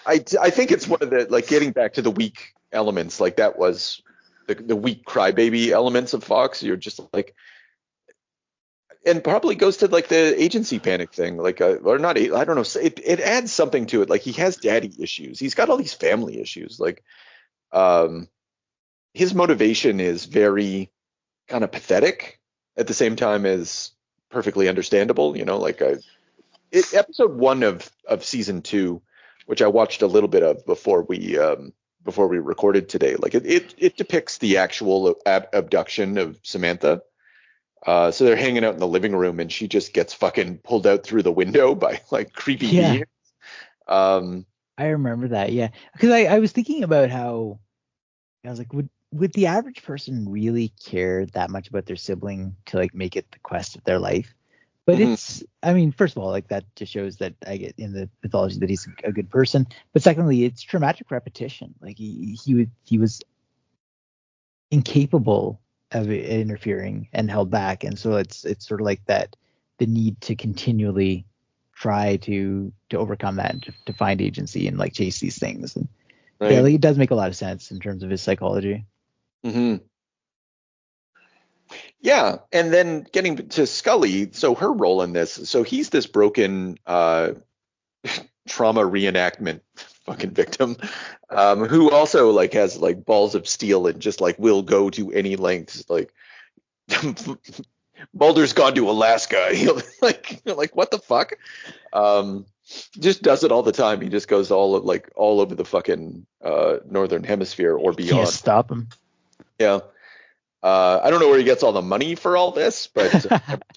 [SPEAKER 4] I think it's one of the like getting back to the weak elements. Like that was the weak crybaby elements of Fox. You're just like, and probably goes to like the agency panic thing, like or not. I don't know. It adds something to it. Like he has daddy issues. He's got all these family issues. Like, his motivation is very kind of pathetic at the same time as perfectly understandable. You know, like episode 1 of season 2, which I watched a little bit of before we recorded today. Like it depicts the actual abduction of Samantha. So they're hanging out in the living room, and she just gets fucking pulled out through the window by like creepy beings.
[SPEAKER 5] I remember that, yeah, because I was thinking about how I was like, would the average person really care that much about their sibling to like make it the quest of their life? But it's, I mean, first of all, like that just shows that I get in the mythology that he's a good person. But secondly, it's traumatic repetition. Like he was incapable of interfering and held back, and so it's sort of like that, the need to continually try to overcome that and to find agency and like chase these things. And yeah, like it does make a lot of sense in terms of his psychology.
[SPEAKER 4] Yeah, and then getting to Scully, so her role in this, so he's this broken trauma reenactment fucking victim, who also like has like balls of steel and just like will go to any lengths. Like Mulder's gone to Alaska. like what the fuck? Just does it all the time. He just goes all over the fucking northern hemisphere or beyond.
[SPEAKER 5] Can't stop him.
[SPEAKER 4] Yeah. I don't know where he gets all the money for all this, but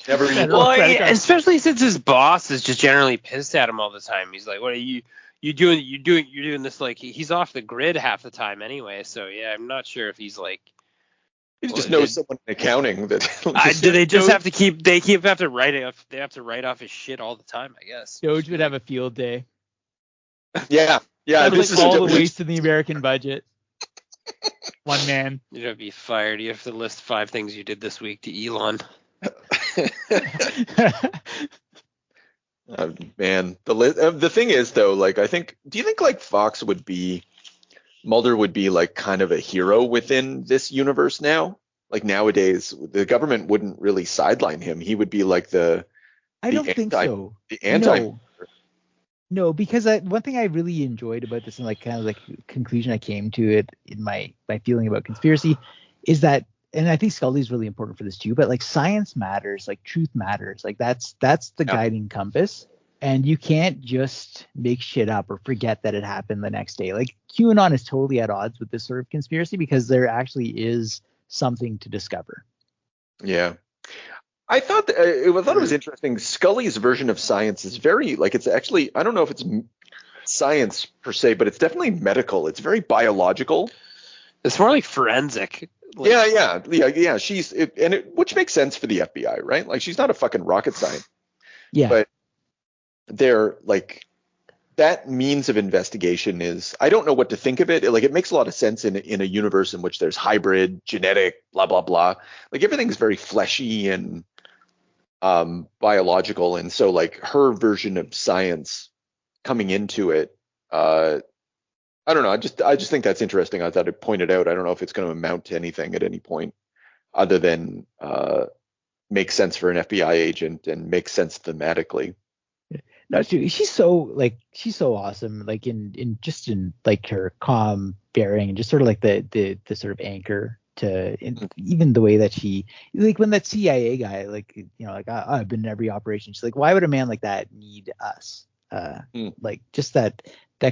[SPEAKER 4] never.
[SPEAKER 3] Well, especially since his boss is just generally pissed at him all the time. He's like, "What are you doing? You're doing this like he's off the grid half the time anyway." So yeah, I'm not sure if he's like.
[SPEAKER 4] He just knows someone in accounting that.
[SPEAKER 3] Do they just have to keep? They have to write it. They have to write off his shit all the time, I guess.
[SPEAKER 5] Doge would have a field day.
[SPEAKER 4] Yeah.
[SPEAKER 5] This is all the waste in the American budget. One man.
[SPEAKER 3] You'd have to be fired. You have to list 5 things you did this week to Elon.
[SPEAKER 4] Man, the thing is though, like do you think like Mulder would be like kind of a hero within this universe now? Like nowadays, the government wouldn't really sideline him. He would be like
[SPEAKER 5] I don't think so.
[SPEAKER 4] The anti.
[SPEAKER 5] No, because one thing I really enjoyed about this and like kind of like conclusion I came to it in my feeling about conspiracy is that, and I think Scully's really important for this too, but like science matters, like truth matters, like that's the guiding compass, and you can't just make shit up or forget that it happened the next day. Like QAnon is totally at odds with this sort of conspiracy because there actually is something to discover.
[SPEAKER 4] Yeah. I thought it was interesting. Scully's version of science is very like, it's actually, I don't know if it's science per se, but it's definitely medical. It's very biological.
[SPEAKER 3] It's more like forensic.
[SPEAKER 4] Yeah. Which makes sense for the FBI, right? Like she's not a fucking rocket scientist.
[SPEAKER 5] Yeah.
[SPEAKER 4] But they're like, that means of investigation is, I don't know what to think of it. Like it makes a lot of sense in a universe in which there's hybrid, genetic, blah, blah, blah. Like everything's very fleshy and biological. And so like her version of science coming into it, I don't know. I just think that's interesting. I thought I'd point it out. I don't know if it's going to amount to anything at any point other than make sense for an FBI agent and make sense thematically.
[SPEAKER 5] No, she's so awesome. Like in like her calm bearing and just sort of like the sort of anchor to even the way that she, like when that CIA guy, like, like I've been in every operation. She's like, why would a man like that need us? Like just that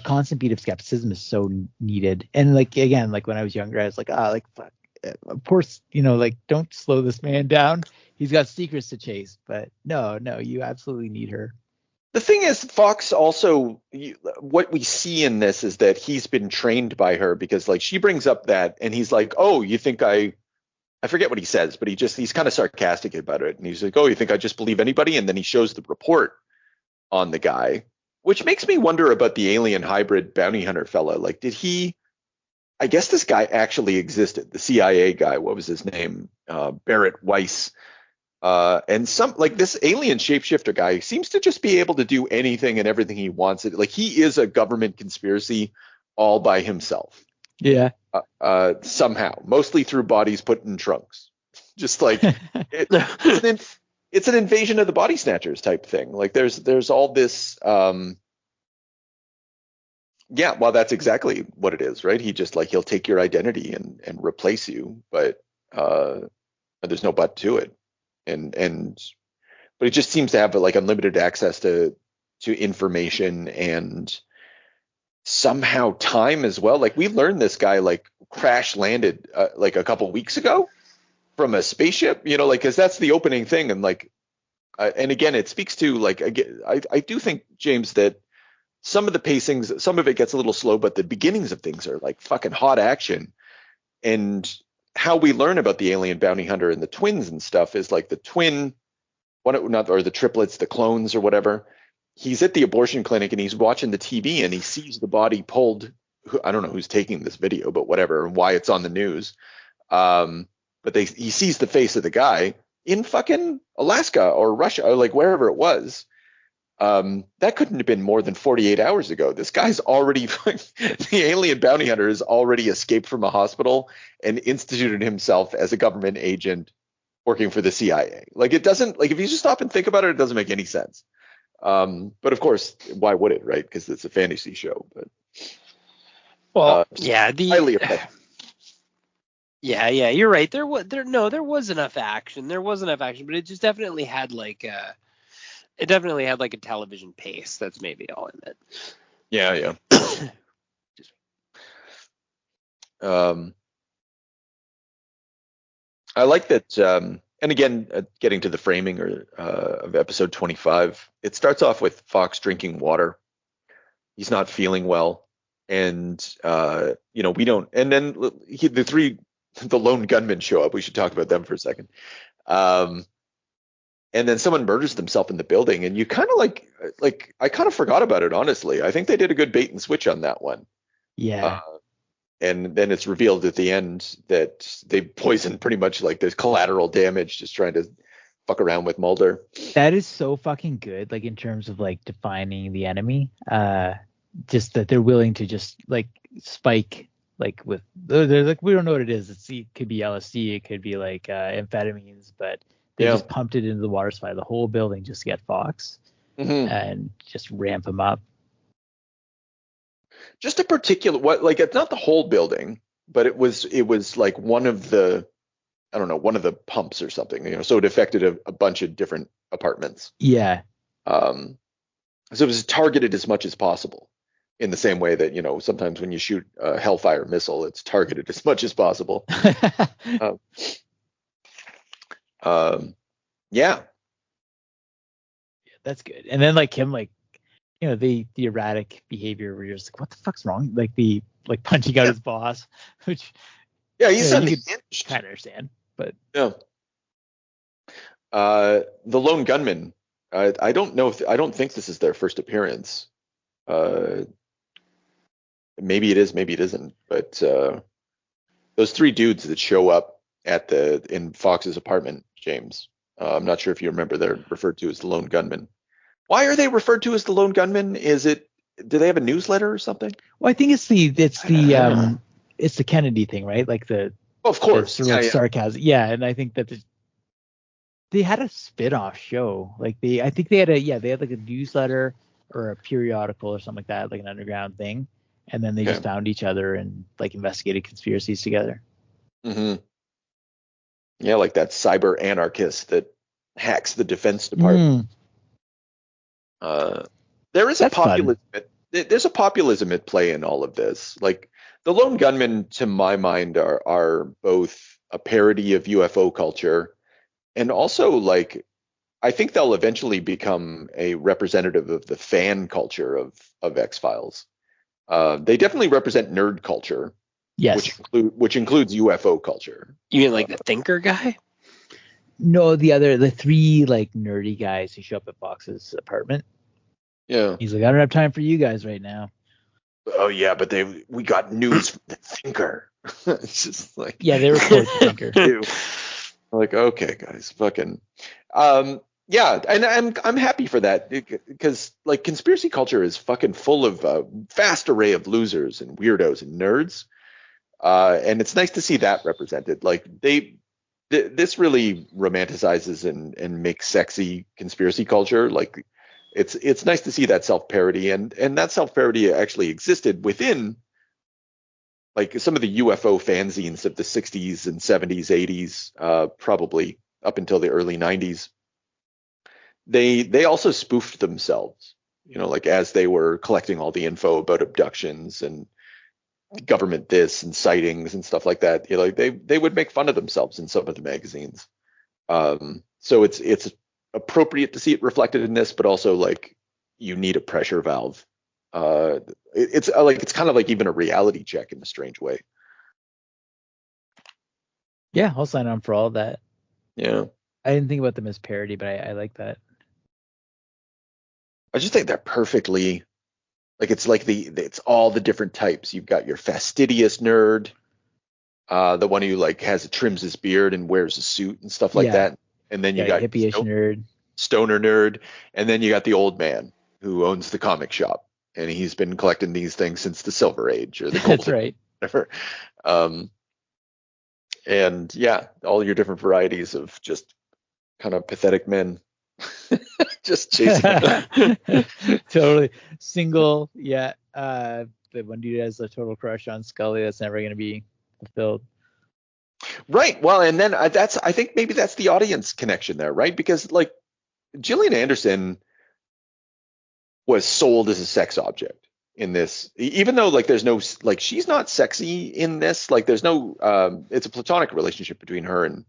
[SPEAKER 5] constant beat of skepticism is so needed. And like again, like when I was younger, I was like, like fuck, of course, like don't slow this man down. He's got secrets to chase. But no, you absolutely need her.
[SPEAKER 4] The thing is, Fox also, what we see in this is that he's been trained by her, because like she brings up that and he's like, oh, you think I forget what he says, but he's kind of sarcastic about it. And he's like, oh, you think I just believe anybody? And then he shows the report on the guy, which makes me wonder about the alien hybrid bounty hunter fella. Like, I guess this guy actually existed. The CIA guy, what was his name? Barrett Weiss. And this alien shapeshifter guy seems to just be able to do anything and everything he wants. Like he is a government conspiracy all by himself.
[SPEAKER 5] Yeah.
[SPEAKER 4] Somehow, mostly through bodies put in trunks. Just like it's an invasion of the body snatchers type thing. Like there's all this. Yeah, well, that's exactly what it is, right? He just he'll take your identity and replace you, but there's no but to it. But it just seems to have like unlimited access to information and somehow time as well. Like we learned this guy like crash landed like a couple weeks ago from a spaceship, because that's the opening thing. And like, and again, it speaks to like, again, I do think, James, that some of the pacings, some of it gets a little slow, but the beginnings of things are like fucking hot action. And how we learn about the alien bounty hunter and the twins and stuff is like the twin, or the triplets, the clones or whatever. He's at the abortion clinic and he's watching the TV and he sees the body pulled. I don't know who's taking this video, but whatever, and why it's on the news. But he sees the face of the guy in fucking Alaska or Russia or like wherever it was. That couldn't have been more than 48 hours ago. This guy's already, the alien bounty hunter has already escaped from a hospital and instituted himself as a government agent working for the CIA. Like it doesn't, like if you just stop and think about it, it doesn't make any sense. But of course, why would it, right? Because it's a fantasy show. But highly effective.
[SPEAKER 3] Yeah, you're right. There was enough action. But it just definitely had like a television pace. That's maybe all I meant.
[SPEAKER 4] Yeah. I like that. And again, getting to the framing of episode 25, it starts off with Fox drinking water. He's not feeling well, and we don't. And then the lone gunmen show up. We should talk about them for a second. And then someone murders themselves in the building, and you kind of like I kind of forgot about it, honestly. I think they did a good bait and switch on that one.
[SPEAKER 5] Yeah.
[SPEAKER 4] And then it's revealed at the end that they poisoned pretty much like there's collateral damage just trying to fuck around with Mulder.
[SPEAKER 5] That is so fucking good, like in terms of like defining the enemy. Just that they're willing to just like spike like with they're like, we don't know what it is. It could be LSD, it could be like amphetamines, but they just pumped it into the water supply, the whole building, just to get Fox and just ramp him up.
[SPEAKER 4] Just a particular it's not the whole building, but it was like one of the pumps or something, so it affected a bunch of different apartments.
[SPEAKER 5] Yeah.
[SPEAKER 4] So it was targeted as much as possible, in the same way that sometimes when you shoot a Hellfire missile, it's targeted as much as possible. Yeah,
[SPEAKER 5] that's good. And then like him, like the erratic behavior where you're just like, what the fuck's wrong? Like the punching out his boss, which
[SPEAKER 4] he's
[SPEAKER 5] you could kind of understand, but
[SPEAKER 4] the lone gunman. I don't think this is their first appearance. Maybe it is, maybe it isn't. But those three dudes that show up in Fox's apartment, James. I'm not sure if you remember, they're referred to as the lone gunman. Why are they referred to as the lone gunman? Do they have a newsletter or something?
[SPEAKER 5] Well, I think it's the Kennedy thing, right? Like of
[SPEAKER 4] course,
[SPEAKER 5] sarcasm. Yeah, and I think that they had a spin-off show. Like I think they had like a newsletter or a periodical or something like that, like an underground thing. And then they just found each other and like investigated conspiracies together.
[SPEAKER 4] Mm-hmm. Yeah, like that cyber anarchist that hacks the Defense Department. There is there's a populism at play in all of this. Like the Lone Gunmen, to my mind, are both a parody of UFO culture, and also like I think they'll eventually become a representative of the fan culture of X-Files. They definitely represent nerd culture,
[SPEAKER 5] yes,
[SPEAKER 4] which includes UFO culture.
[SPEAKER 3] You mean like the thinker guy?
[SPEAKER 5] No, the three like nerdy guys who show up at Fox's apartment.
[SPEAKER 4] Yeah.
[SPEAKER 5] He's like, I don't have time for you guys right now.
[SPEAKER 4] Oh yeah, but we got news from the thinker. It's just like,
[SPEAKER 5] yeah, they were close to thinker
[SPEAKER 4] too. Like, okay, guys, fucking, yeah, and I'm happy for that because like conspiracy culture is fucking full of a vast array of losers and weirdos and nerds, and it's nice to see that represented. Like this really romanticizes and makes sexy conspiracy culture. Like it's nice to see that self-parody, and that self-parody actually existed within like some of the UFO fanzines of the 60s and 70s, 80s, probably up until the early 90s. They also spoofed themselves, you know, like as they were collecting all the info about abductions and government this and sightings and stuff like that. You know, like they would make fun of themselves in some of the magazines. So it's appropriate to see it reflected in this, but also like you need a pressure valve. It's kind of like even a reality check in a strange way.
[SPEAKER 5] Yeah, I'll sign on for all of that.
[SPEAKER 4] Yeah,
[SPEAKER 5] I didn't think about them as parody, but I like that.
[SPEAKER 4] I just think they're perfectly like it's all the different types. You've got your fastidious nerd, the one who like trims his beard and wears a suit and stuff like that, and then you got
[SPEAKER 5] hippie-ish nerd,
[SPEAKER 4] stoner nerd, and then you got the old man who owns the comic shop. And he's been collecting these things since the Silver Age or the Golden
[SPEAKER 5] That's right.
[SPEAKER 4] Whatever. And yeah, all your different varieties of just kind of pathetic men just chasing.
[SPEAKER 5] Totally single. Yeah. The one dude has a total crush on Scully that's never going to be fulfilled.
[SPEAKER 4] Right. Well, and then I think maybe that's the audience connection there, right? Because like Gillian Anderson was sold as a sex object in this, even though like there's no like she's not sexy in this, like there's no it's a platonic relationship between her and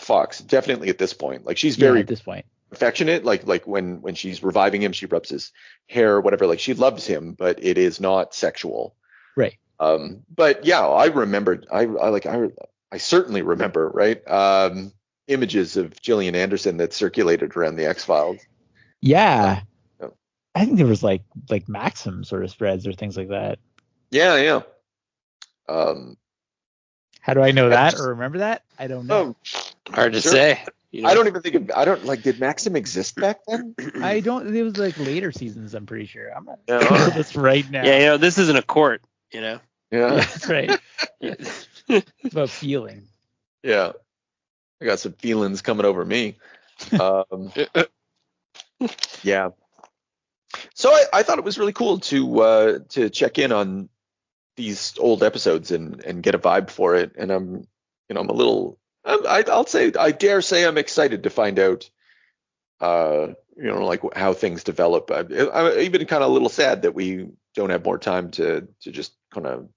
[SPEAKER 4] Fox, definitely at this point. Like she's very
[SPEAKER 5] at this point
[SPEAKER 4] affectionate, like when she's reviving him, she rubs his hair or whatever, like she loves him, but it is not sexual,
[SPEAKER 5] right?
[SPEAKER 4] But yeah, I remembered I certainly remember, right, images of Gillian Anderson that circulated around the X-Files.
[SPEAKER 5] Yeah. I think there was like Maxim sort of spreads or things like that.
[SPEAKER 4] Yeah.
[SPEAKER 5] How do I know that or remember that? I don't know.
[SPEAKER 3] Hard to say.
[SPEAKER 4] You know? I don't even think did Maxim exist back then?
[SPEAKER 5] I don't. It was like later seasons. I'm pretty sure. I'm not sure this right now.
[SPEAKER 3] Yeah, this isn't a court.
[SPEAKER 4] Yeah,
[SPEAKER 5] that's right. It's about feeling.
[SPEAKER 4] Yeah, I got some feelings coming over me. Yeah. So I thought it was really cool to check in on these old episodes and get a vibe for it. And I'm a little, I dare say I'm excited to find out, like how things develop. I'm even kind of a little sad that we don't have more time to just kind of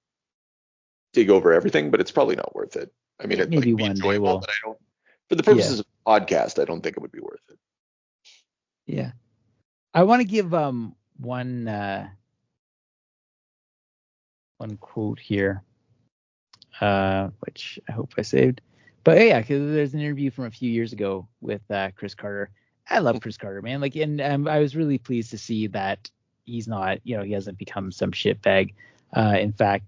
[SPEAKER 4] dig over everything, but it's probably not worth it. I mean,
[SPEAKER 5] maybe one day we'll.
[SPEAKER 4] But I don't, for the purposes of a podcast, I don't think it would be worth it.
[SPEAKER 5] Yeah. I want to give one quote here, which I hope I saved. But yeah, because there's an interview from a few years ago with Chris Carter. I love Chris Carter, man. Like, and I was really pleased to see that he's not, he hasn't become some shitbag. In fact,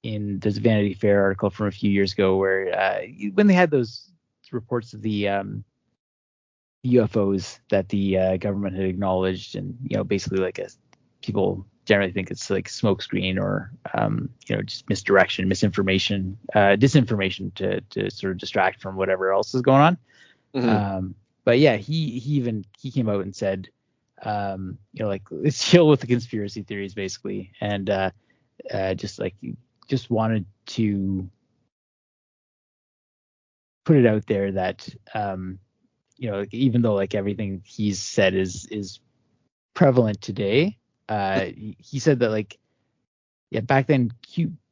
[SPEAKER 5] there's a Vanity Fair article from a few years ago where when they had those reports of the UFOs that the government had acknowledged, and basically like people generally think it's like smokescreen or just misdirection, misinformation, disinformation to sort of distract from whatever else is going on. But yeah, he came out and said, like, let's chill with the conspiracy theories basically, and just wanted to put it out there that even though like everything he's said is prevalent today, he said that like back then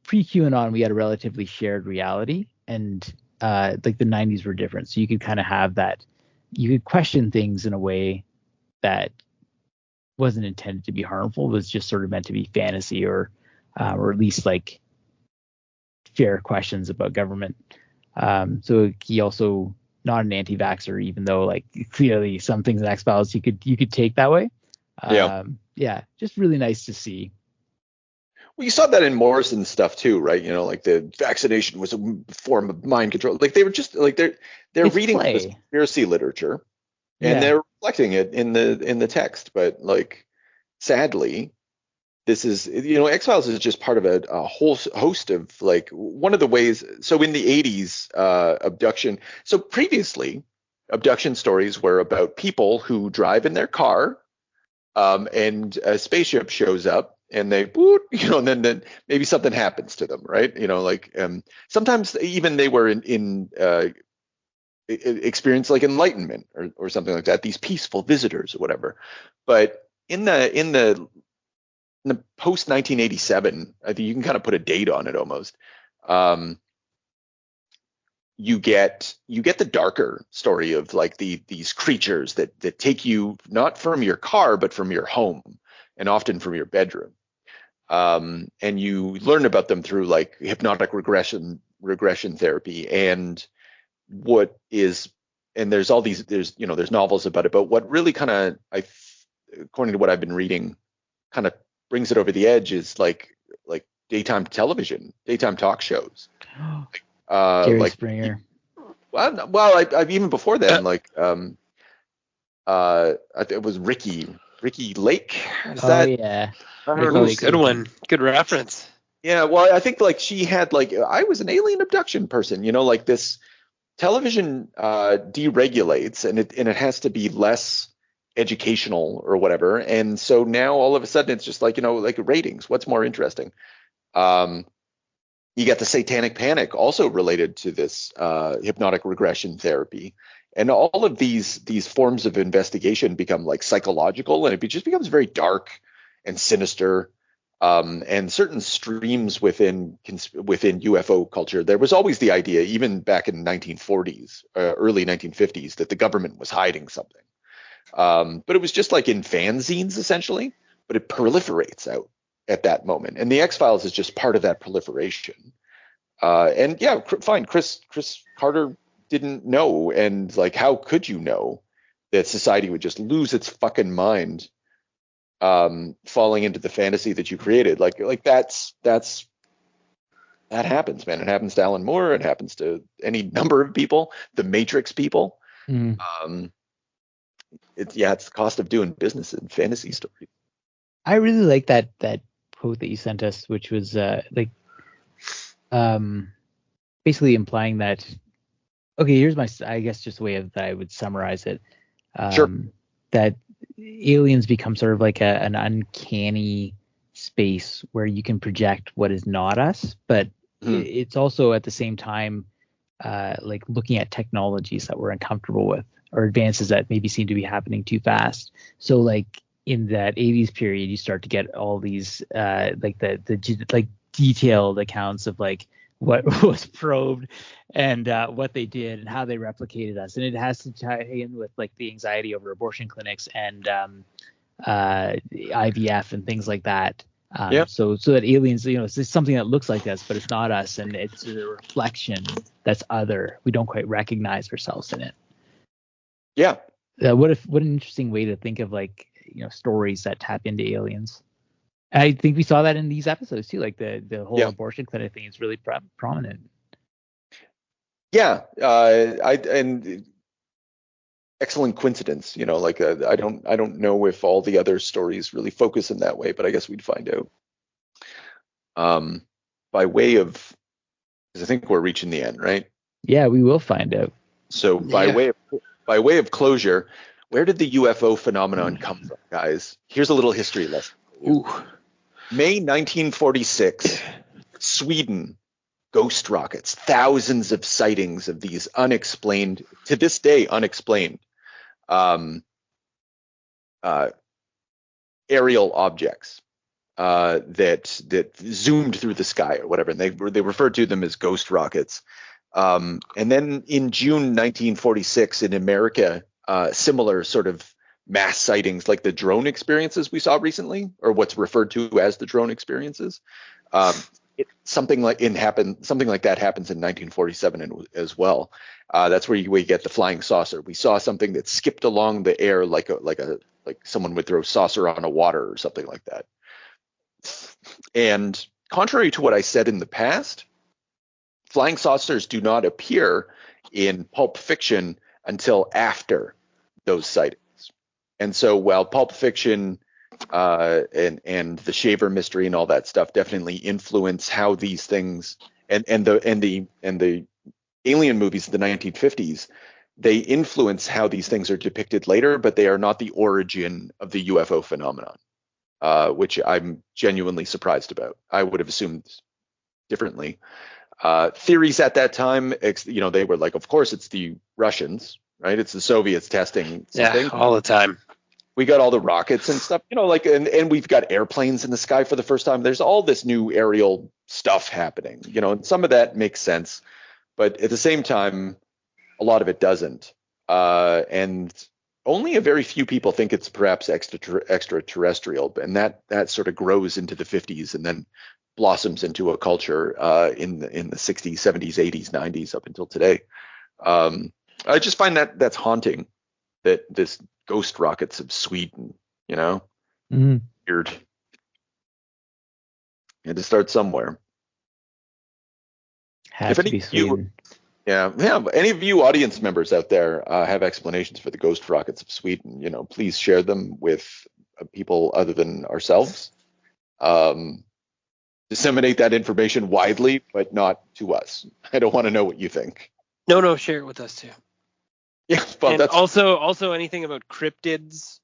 [SPEAKER 5] pre-QAnon we had a relatively shared reality, and like the 90s were different, so you could kind of have that, you could question things in a way that wasn't intended to be harmful, was just sort of meant to be fantasy or at least like fair questions about government. So he also not an anti-vaxxer, even though like clearly some things in X-Files you could take that way. Just really nice to see.
[SPEAKER 4] Well, you saw that in Morrison's stuff too, right? Like the vaccination was a form of mind control. Like they were just like they're reading this conspiracy literature, and they're reflecting it in the text. But like, sadly, this is X-Files is just part of a whole host of like one of the ways. So in the 80s, abduction. So previously, abduction stories were about people who drive in their car, and a spaceship shows up. And they, and then maybe something happens to them, right? Sometimes even they were in experience like enlightenment or something like that. These peaceful visitors or whatever. But in the post 1987, I think you can kind of put a date on it almost. You get the darker story of like these creatures that take you not from your car but from your home, and often from your bedroom. And you learn about them through like hypnotic regression therapy, and there's all these, there's novels about it, but what really kind of, according to what I've been reading, kind of brings it over the edge is like daytime television, daytime talk shows.
[SPEAKER 5] Jerry
[SPEAKER 4] like
[SPEAKER 5] Springer.
[SPEAKER 4] Well, I even before then, it was Ricky Lake.
[SPEAKER 5] Yeah.
[SPEAKER 3] I don't know. Good one. Good reference.
[SPEAKER 4] Yeah. Well, I think like she had like, I was an alien abduction person, like this television deregulates, and it has to be less educational or whatever. And so now all of a sudden it's just like, like ratings. What's more interesting? You got the satanic panic also related to this hypnotic regression therapy. And all of these forms of investigation become like psychological, and it just becomes very dark and sinister. And certain streams within UFO culture, there was always the idea, even back in 1940s, early 1950s, that the government was hiding something. But it was just like in fanzines essentially, but it proliferates out at that moment. And the X-Files is just part of that proliferation. And yeah, fine. Chris Carter didn't know. And like, how could you know that society would just lose its fucking mind, falling into the fantasy that you created? Like that happens, man. It happens to Alan Moore. It happens to any number of people, the Matrix people. It's the cost of doing business in fantasy stories.
[SPEAKER 5] I really like that quote that you sent us, which was basically implying that, okay, here's my, I guess, just a way of that I would summarize it.
[SPEAKER 4] Sure.
[SPEAKER 5] That aliens become sort of like an uncanny space where you can project what is not us, but it's also at the same time like looking at technologies that we're uncomfortable with, or advances that maybe seem to be happening too fast. So like in that 80s period, you start to get all these like the like detailed accounts of like what was probed and what they did and how they replicated us. And it has to tie in with like the anxiety over abortion clinics and IVF and things like that. So that aliens, it's something that looks like us, but it's not us, and it's a reflection that's other. We don't quite recognize ourselves in it.
[SPEAKER 4] Yeah.
[SPEAKER 5] What an interesting way to think of like, stories that tap into aliens. I think we saw that in these episodes too, like the whole abortion clinic thing is really prominent.
[SPEAKER 4] Yeah, and excellent coincidence. I don't know if all the other stories really focus in that way, but I guess we'd find out. By way of, because I think we're reaching the end, right?
[SPEAKER 5] Yeah, we will find out.
[SPEAKER 4] So by way of by way of closure, where did the UFO phenomenon come from, guys? Here's a little history lesson.
[SPEAKER 3] Ooh.
[SPEAKER 4] May 1946, Sweden, ghost rockets, thousands of sightings of these unexplained, to this day unexplained, aerial objects that zoomed through the sky or whatever. And they referred to them as ghost rockets. And then in June 1946 in America, similar sort of mass sightings like the drone experiences we saw recently, or what's referred to as the drone experiences. Something like that happens in 1947 as well. That's where we get the flying saucer. We saw something that skipped along the air like someone would throw saucer on a water or something like that. And contrary to what I said in the past, flying saucers do not appear in pulp fiction until after those sightings. And so while Pulp Fiction and the Shaver mystery and all that stuff definitely influence how these things and the alien movies of the 1950s, they influence how these things are depicted later, but they are not the origin of the UFO phenomenon, which I'm genuinely surprised about. I would have assumed differently. Theories at that time, they were like, of course it's the Russians, right? It's the Soviets testing something.
[SPEAKER 3] Yeah, all the time.
[SPEAKER 4] We got all the rockets and stuff, and we've got airplanes in the sky for the first time. There's all this new aerial stuff happening, and some of that makes sense, but at the same time, a lot of it doesn't. And only a very few people think it's perhaps extraterrestrial, and that sort of grows into the 50s and then blossoms into a culture in the 60s, 70s, 80s, 90s up until today. I just find that's haunting, that this ghost rockets of Sweden, weird. You had to start somewhere.
[SPEAKER 5] Has to be Sweden.
[SPEAKER 4] Any of you audience members out there have explanations for the ghost rockets of Sweden, please share them with people other than ourselves. Disseminate that information widely, but not to us. I don't want to know what you think.
[SPEAKER 3] No, share it with us too.
[SPEAKER 4] Yeah, but
[SPEAKER 3] and
[SPEAKER 4] that's
[SPEAKER 3] also anything about cryptids,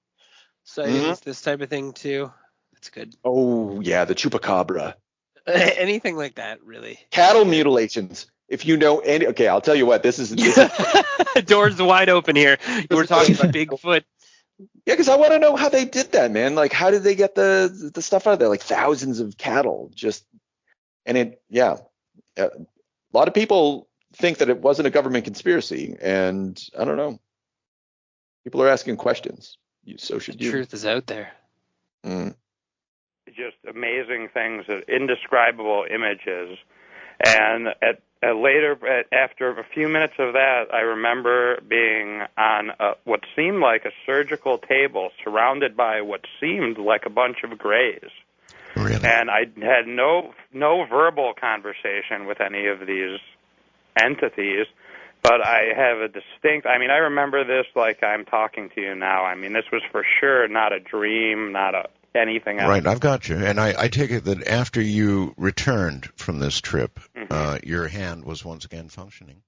[SPEAKER 3] sightings, this type of thing too. That's good.
[SPEAKER 4] Oh yeah, the chupacabra.
[SPEAKER 3] Anything like that, really.
[SPEAKER 4] Cattle mutilations. If you know any, okay, I'll tell you what. This is
[SPEAKER 3] doors wide open here. We're talking about Bigfoot.
[SPEAKER 4] Yeah, because I want to know how they did that, man. Like, how did they get the stuff out of there? Like thousands of cattle, a lot of people think that it wasn't a government conspiracy, and I don't know. People are asking questions. So should you.
[SPEAKER 3] The truth is out there.
[SPEAKER 6] Just amazing things, indescribable images, and after a few minutes of that, I remember being on what seemed like a surgical table, surrounded by what seemed like a bunch of grays.
[SPEAKER 7] Really?
[SPEAKER 6] And I had no verbal conversation with any of these entities, but I have a distinct, I remember this like I'm talking to you now. This was for sure not a dream, not anything else.
[SPEAKER 7] Right, I've got you. And I take it that after you returned from this trip, your hand was once again functioning.